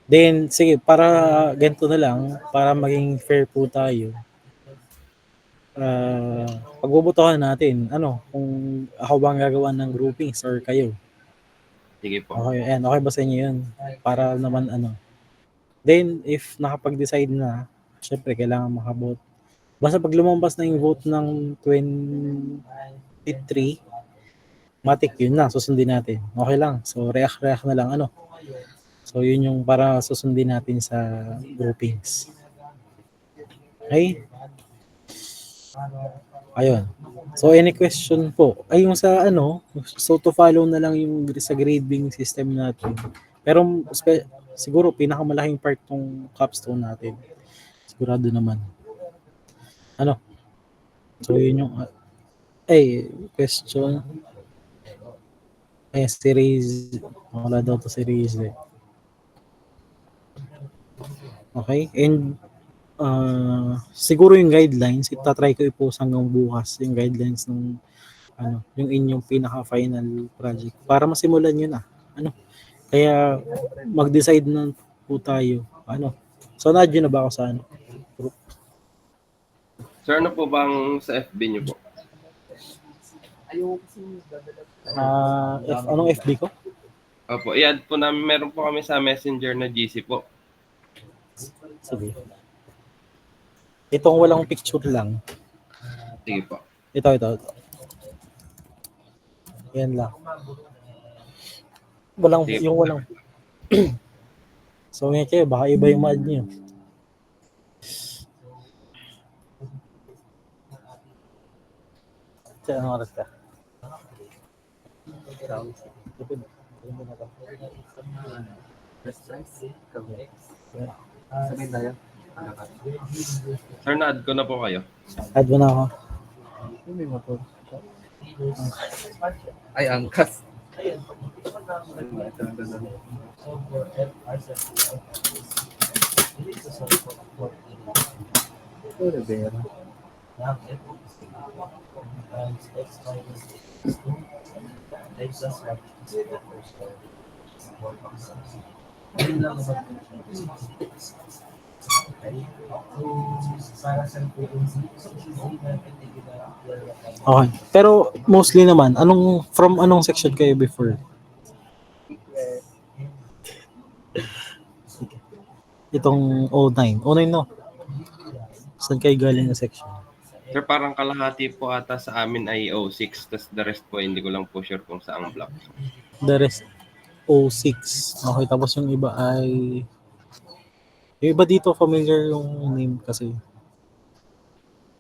Then, sige, para ganito na lang, para maging fair po tayo. Pagbubutuhan natin, kung ako ba ang gagawa ng groupings or kayo. Sige po. Okay, ayan, okay ba sa inyo yun? Para naman Then, if nakapag-decide na, syempre, kailangan makabote. Basta pag lumabas na yung vote ng 23, matik yun na, susundin natin. Okay lang. So, react na lang, So, yun yung para susundin natin sa groupings. Okay? Ayun. So, any question po? Ay, yung sa so to follow na lang yung sa grading system natin. Pero, siguro, pinakamalaking part tong capstone natin. Sigurado naman. So, yun yung, question. Si Riz. Wala daw to si Riz eh. Okay? And, siguro yung guidelines, itatry ko i-post hanggang bukas yung guidelines ng, yung inyong pinaka-final project. Para masimulan yun Kaya, mag-decide na po tayo. So, na-adyo na ba ako sa group? Sir, ano po bang sa FB niyo po? Anong FB ko? Opo, i-add po namin. Meron po kami sa Messenger na GC po. Sige. Itong walang picture lang. Sige po. Ito. Yan lang. Yung walang. So, ngayon kayo, baka iba yung ma-add nyo. Anong oras ka? Sir, na-add ko na po kayo. Add mo na ako. Ay, angkas. Okay. Pero mostly naman, from anong section kayo before? Itong 09. 09 no? Saan kayo galing na section? Sir, parang kalahati po ata sa amin ay 06, tas the rest po hindi ko lang po sure kung saang block. The rest 06. Okay, tapos yung iba ay yung iba dito familiar yung name kasi.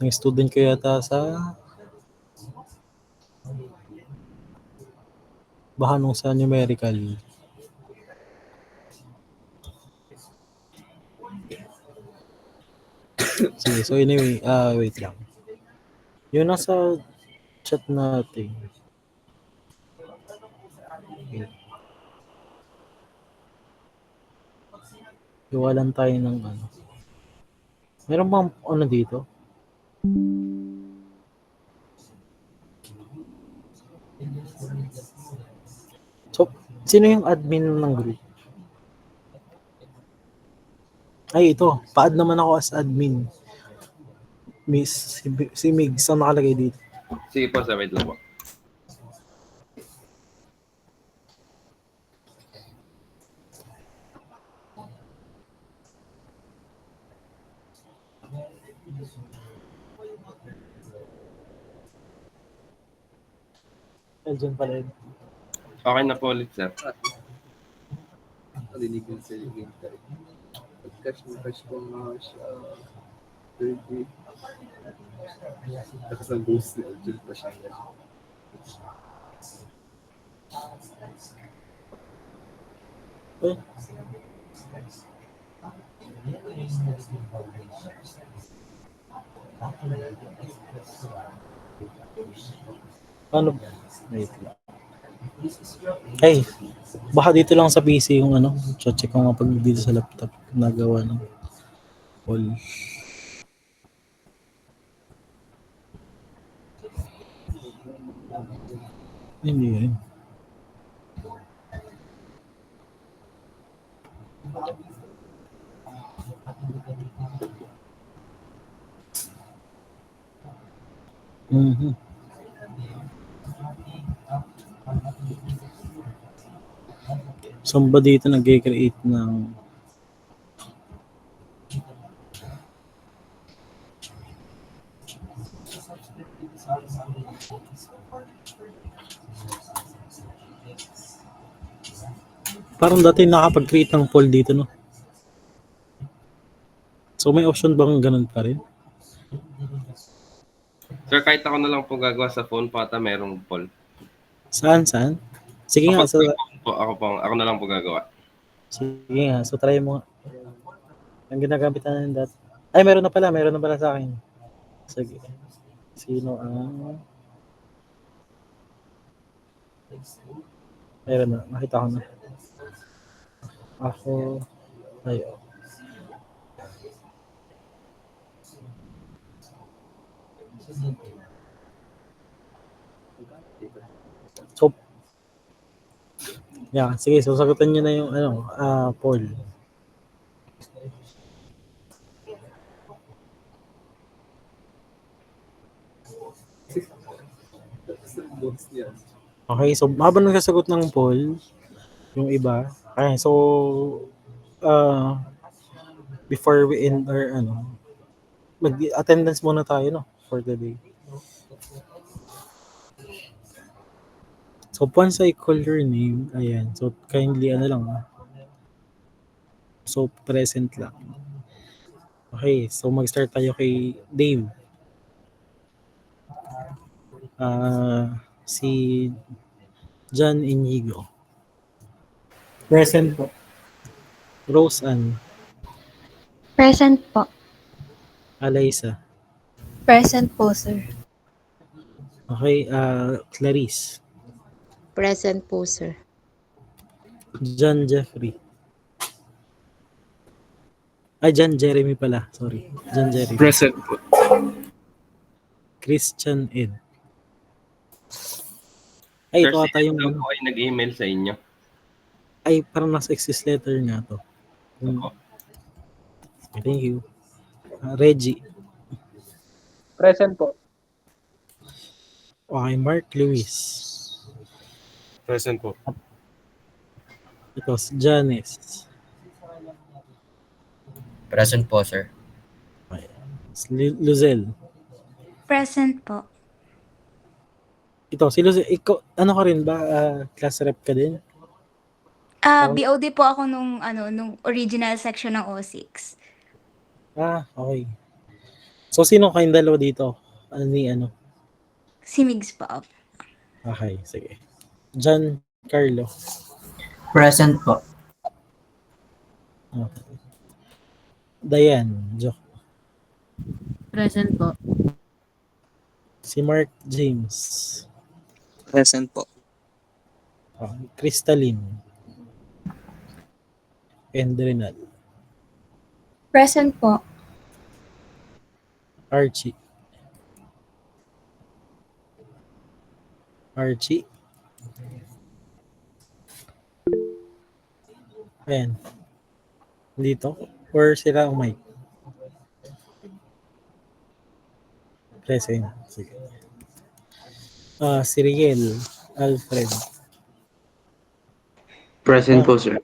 Ng student ko yata sa baka nung sa numerical. Sige, so anyway, wait lang. Yun nasa chat natin. Okay. Iwalan tayo ng ano. Meron bang ano dito? So, sino yung admin ng group? Ay, ito. Pa-add naman ako as admin. Si Mig. Saan nakalagay dito? Sige po, sir. Wait lang po. Diyan pala yun. Okay na po ulit, sir. Narinig yung sa game tayo. Pag-cash ko nga siya. 30. Tapos ang boost niya, dyan pa siya. Eh. Paano? Wait lang. Hey, baka dito lang sa PC yung ano. Check ko nga pag dito sa laptop nagawa ng all. Hindi rin. Mhm. Saan ba dito nag-create ng parang dati nakapag-create ng poll dito, no? So may option bang ganun pa rin? Sir, kahit ako na lang po gagawa sa phone po ata merong poll. Saan? Sige nga, so, Ako na lang po gagawa. sige nga. So try mo nga. Ang ginagamit natin dati. Ay, meron na pala sa akin. Sige. Sino ang... Meron na. Nakita ko na. Ako... Ay, oh. So, yeah, sige, so sagutin niyo na yung poll. Tapos ang boost niya. Okay, so habang nagsasagot ng poll, yung iba, okay, so before we end our mag-attendance muna tayo, no, for the day. So once I call your name, ayan, so kindly so present lang. Okay, so mag-start tayo kay Dave. Si John Inigo. Present po. Rose Ann. Present po. Alaysa. Present po, sir. Okay, Clarice. Present po, sir. John Jeffrey. Ay, John Jeremy pala. Sorry. John Jeremy. Present po. Christian Ed. Ay, Sir, ito ata yung... sino po ay nag-email sa inyo? Ay, parang nasa exist letter nga to. Opo. Thank you. Reggie. Present po. Okay, Mark Lewis. Present po. Ito, si Janice. Present po, sir. Si Luzelle. Present po. Ito, si Luzelle. Ikaw, ano ka rin ba? Class rep ka din? BOD po ako nung original section ng O6. Okay. So, sino kayong dalawa dito? Ano? Si Migs po. Okay, sige. John Carlo. Present po. Okay. Diane. Joke. Present po. Si Mark James. Present po. Crystalline. And Renal. Present po. Archie. Archie. Ayan. Dito. Or sila ang mic. Present. Sige. Si Riel. Alfred. Present Ah. po, sir.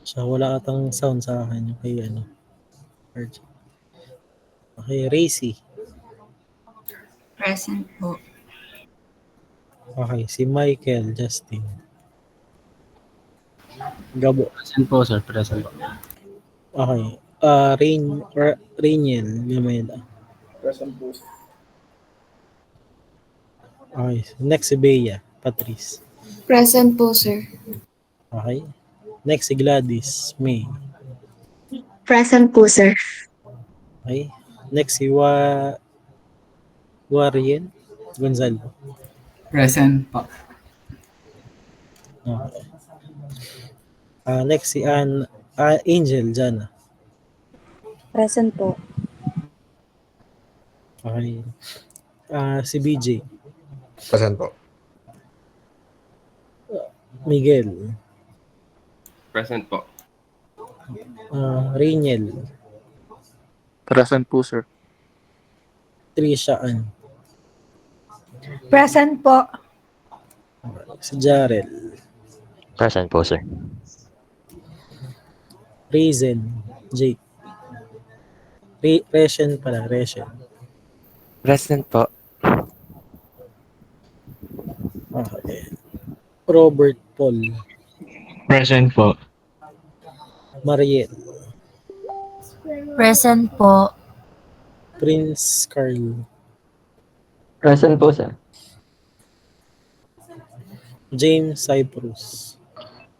Siya, wala atang sound sa akin. Yung kay Archie. Okay, Racy. Present po. Okay, si Michael Justin. Gabo. Present po, sir. Present po. Okay. Rainiel Gamela. Present po, sir. Okay. Next si Bea. Patrice. Present po, sir. Okay. Next si Gladys. May. Present po, sir. Okay. Next si Warien Gonzalo. Present po. Okay. Next si Angel Jana. Present po. Okay. Si BJ. Present po. Miguel. Present po. Rainiel. Present po, sir. Trisha Ann. Present po. Si Jarel. Present po, sir. Raisin. Jake. Reshen pala. Reshen. Present po. Okay. Robert Paul. Present po. Mariel. Present po. Prince Carl. Present po, sir. James Cyprus.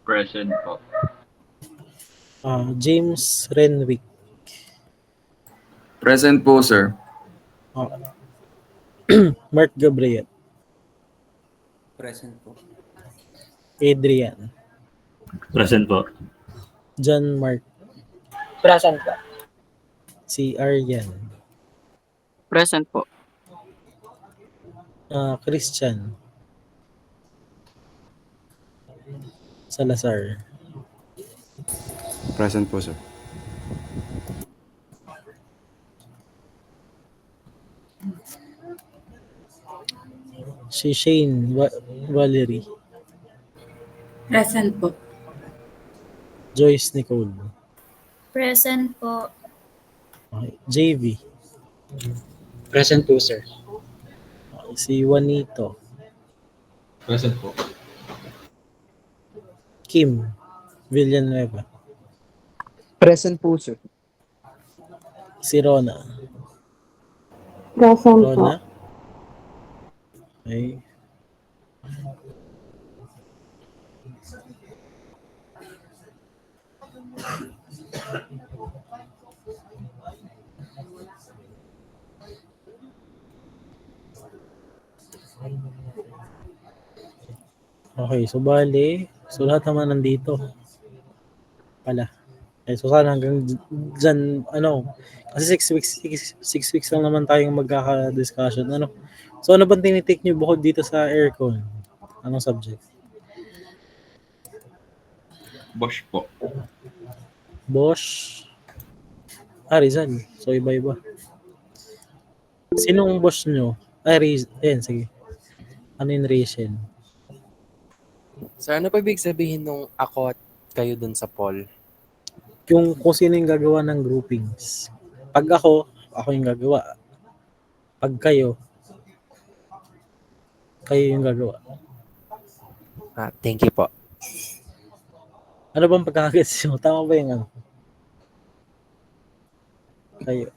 Present po. James Renwick. Present po, sir. Mark Gabriel. Present po. Adrian. Present po. John Mark. Present po. Si Aryan. Present po. Christian. Salazar. Present po, sir. Si Shane Valerie. Present po. Joyce Nicole. Present po. Okay. JV. Present po, sir. Okay. Si Juanito. Present po. Kim Villanueva. Present po, sir. Si Rona. Present po. Rona. Okay. Okay, so bali, so lahat naman nandito pala. So sana hanggang dyan, kasi 6 weeks lang naman tayong magkaka-discussion. So ano bang tinitake nyo bukod dito sa aircon? Anong subject? Bosch po. Bosch. Rizal. So iba-iba. Sinong boss nyo? Ayan, sige. Ano yung Rachel? So ano pa ibig sabihin nung ako at kayo dun sa poll? Kung sino yung gagawa ng groupings. Pag ako yung gagawa. Pag kayo yung gagawa. Thank you po. Ano bang pagkakagets nyo? Tama ba yung kayo?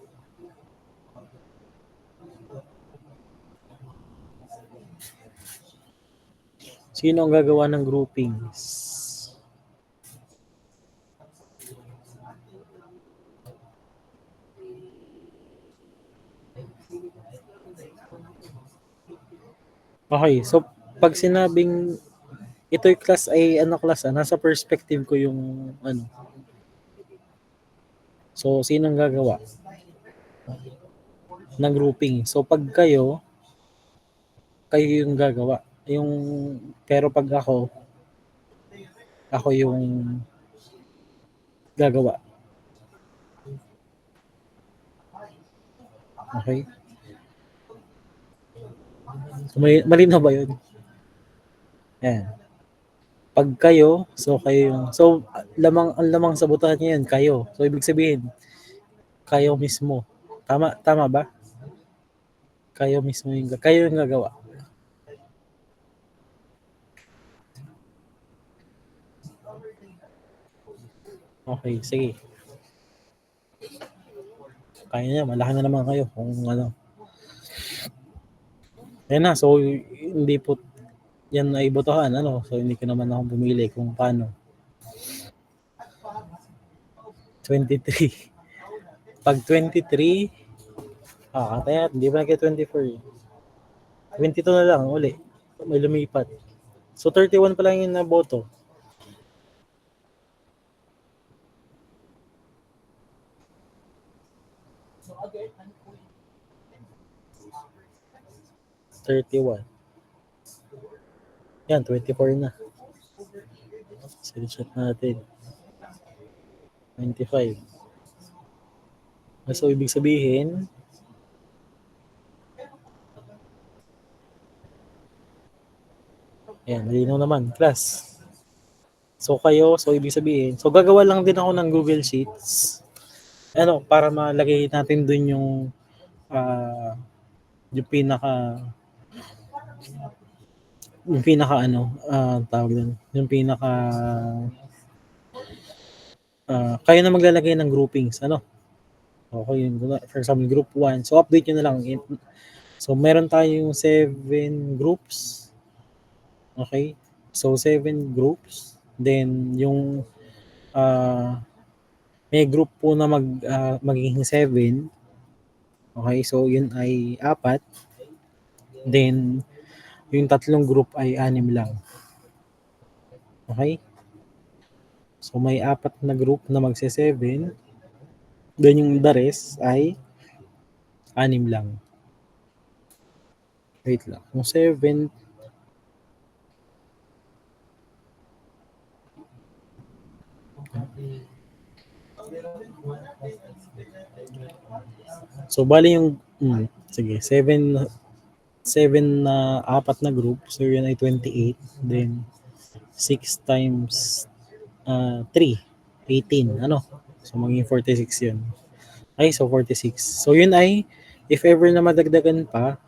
Sino ang gagawa ng groupings? Okay, so pag sinabing ito'y class ay class, nasa perspective ko yung So, sinong gagawa ng grouping? So, pag kayo yung gagawa. Pero pag ako yung gagawa. Okay? So, malinaw ba yun? Ayan. Pag kayo, so kayo yung, so ang lamang sa botohan niya yan, kayo. So, ibig sabihin, kayo mismo. Tama ba? Kayo mismo kayo yung gagawa. Okay, sige. Kaya niya, malaki na naman kayo kung ano. Ayan na, so hindi po yan ay botohan, ano? So hindi ko naman ako pumili kung paano. 23. Pag 23, kaya hindi ba nagka 24? 22 na lang, uli. May lumipat. So 31 pa lang yung naboto. Yan, 24 na. Screenshot natin. 25. So, ibig sabihin, ayan, malinaw naman, class. So, ibig sabihin, so gagawa lang din ako ng Google Sheets. Para malagay natin dun yung tawag doon, yung pinaka kayo na maglalagay ng groupings, Okay, for example, group 1. So, update nyo na lang. So, meron tayong 7 groups. Okay? So, 7 groups. Then, yung may group po na magiging 7. Okay? So, yun ay 4. Then, yung 3 group ay 6 lang. Okay? So, may 4 na group na magse-7. Then, yung the rest ay 6 lang. Wait lang. Yung 7, so, bali yung, sige, 7 na 4 na group. So, yun ay 28. Then, 6 times 3, 18. So, magiging 46 yun. Ay, so 46. So, yun ay, if ever na madagdagan pa,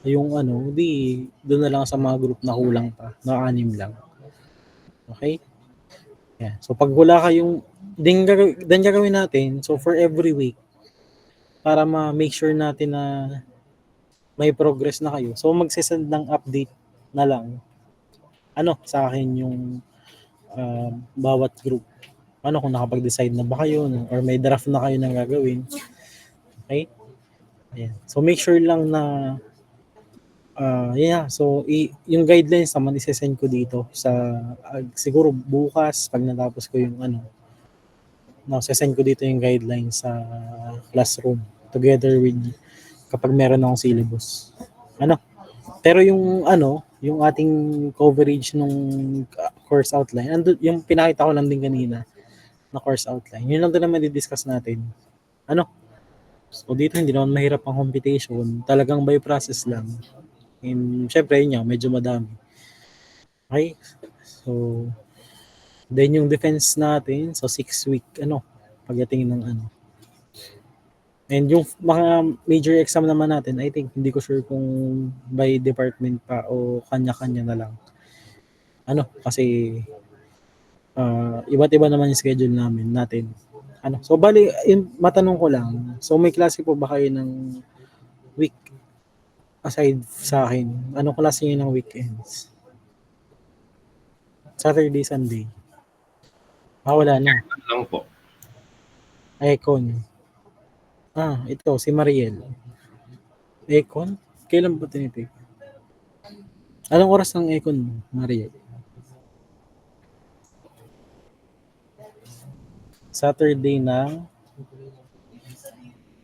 yung doon na lang sa mga group na kulang pa, na 6 lang. Okay? Yeah. So, pag wala kayong, din gagawin natin, so for every week, para ma-make sure natin na may progress na kayo. So, magsisend ng update na lang, sa akin yung bawat group. Kung nakapag-decide na ba kayo, or may draft na kayo ng gagawin. Okay? Ayan. So, make sure lang na so yung guidelines naman isesend ko dito sa siguro bukas pag natapos ko yung sesend ko dito yung guidelines sa classroom together with kapag meron akong syllabus. Pero yung yung ating coverage nung course outline, yung pinakita ko lang din kanina na course outline, yun lang din naman i-discuss natin. So dito hindi naman mahirap ang computation, talagang by process lang. And syempre yun medyo madami. Okay? So then yung defense natin, so 6 week, pagdating ng And yung mga major exam naman natin, I think, hindi ko sure kung by department pa o kanya-kanya na lang. Kasi iba't iba naman yung schedule natin. So bali, matanong ko lang, so may klase po ba kayo ng week aside sa akin? Anong klase nyo ng weekends? Saturday, Sunday? Wala na. Lang po. Econ. Ito, si Mariel. Econ? Kailan ba tinitake? Anong oras ng Econ, Mariel? Saturday ng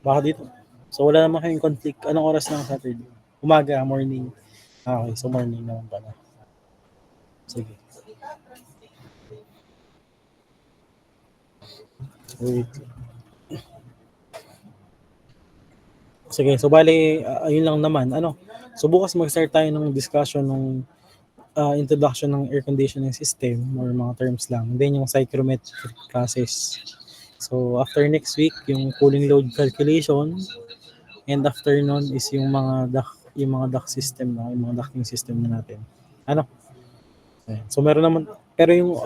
Baka dito. So wala naman kayong conflict. Anong oras ng Saturday? Umaga, morning. Okay, so morning naman pala. Sige. Wait. Sige, so bali, ayun lang naman. So bukas mag-start tayo ng discussion ng introduction ng air conditioning system or mga terms lang. Then yung psychrometric process. So after next week, yung cooling load calculation, and after nun is yung mga duct system na, yung mga ducting system na natin. Ayan. So meron naman, pero yung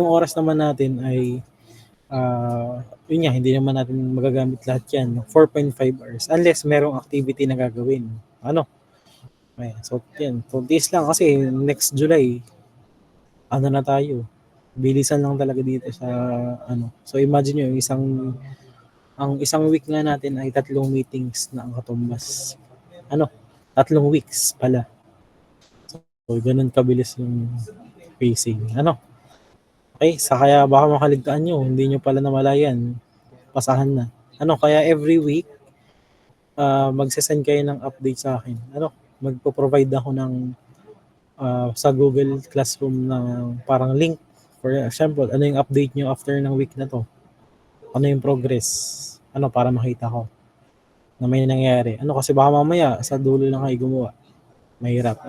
oras naman natin ay yun nga, hindi naman natin magagamit lahat yan. 4.5 hours unless merong activity na gagawin. Ayan. So yan, so this lang kasi next July na tayo. Bilisan lang talaga dito sa So imagine nyo, ang isang week nga natin ay 3 meetings na ang katumbas. 3 weeks pala. So ganun kabilis yung pacing. Okay, kaya baka makaligtaan nyo, hindi nyo pala namalayan, pasahan na. Kaya every week, magsasend kayo ng update sa akin. Magpo-provide ako ng sa Google Classroom ng parang link. For example, ano yung update nyo after ng week na to? Ano yung progress? Para makita ko na may nangyari. Kasi baka mamaya sa dulo lang kayo gumawa. Mahirap.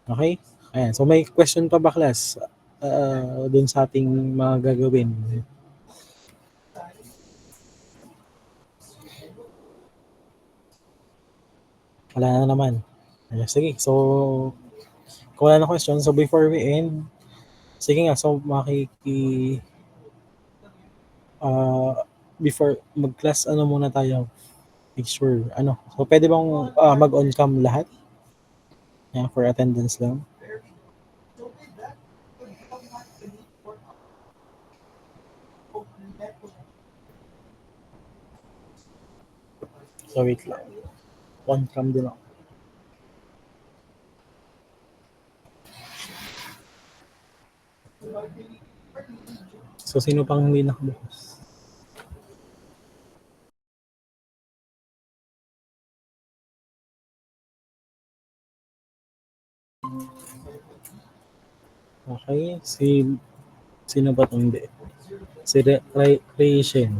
Okay? Ayan. So may question pa ba, class? Dun sa ating mga gagawin. Wala na naman. Ayan, sige. So, kung wala na question, so before we end, sige nga, so before mag-class, muna tayo? Make sure, So, pwede bang mag-on cam lahat? Yeah, for attendance lang. So, wait lang. On cam din ako. So, sino pang hindi nakabukas? Okay, sino ba itong hindi? Si Creation.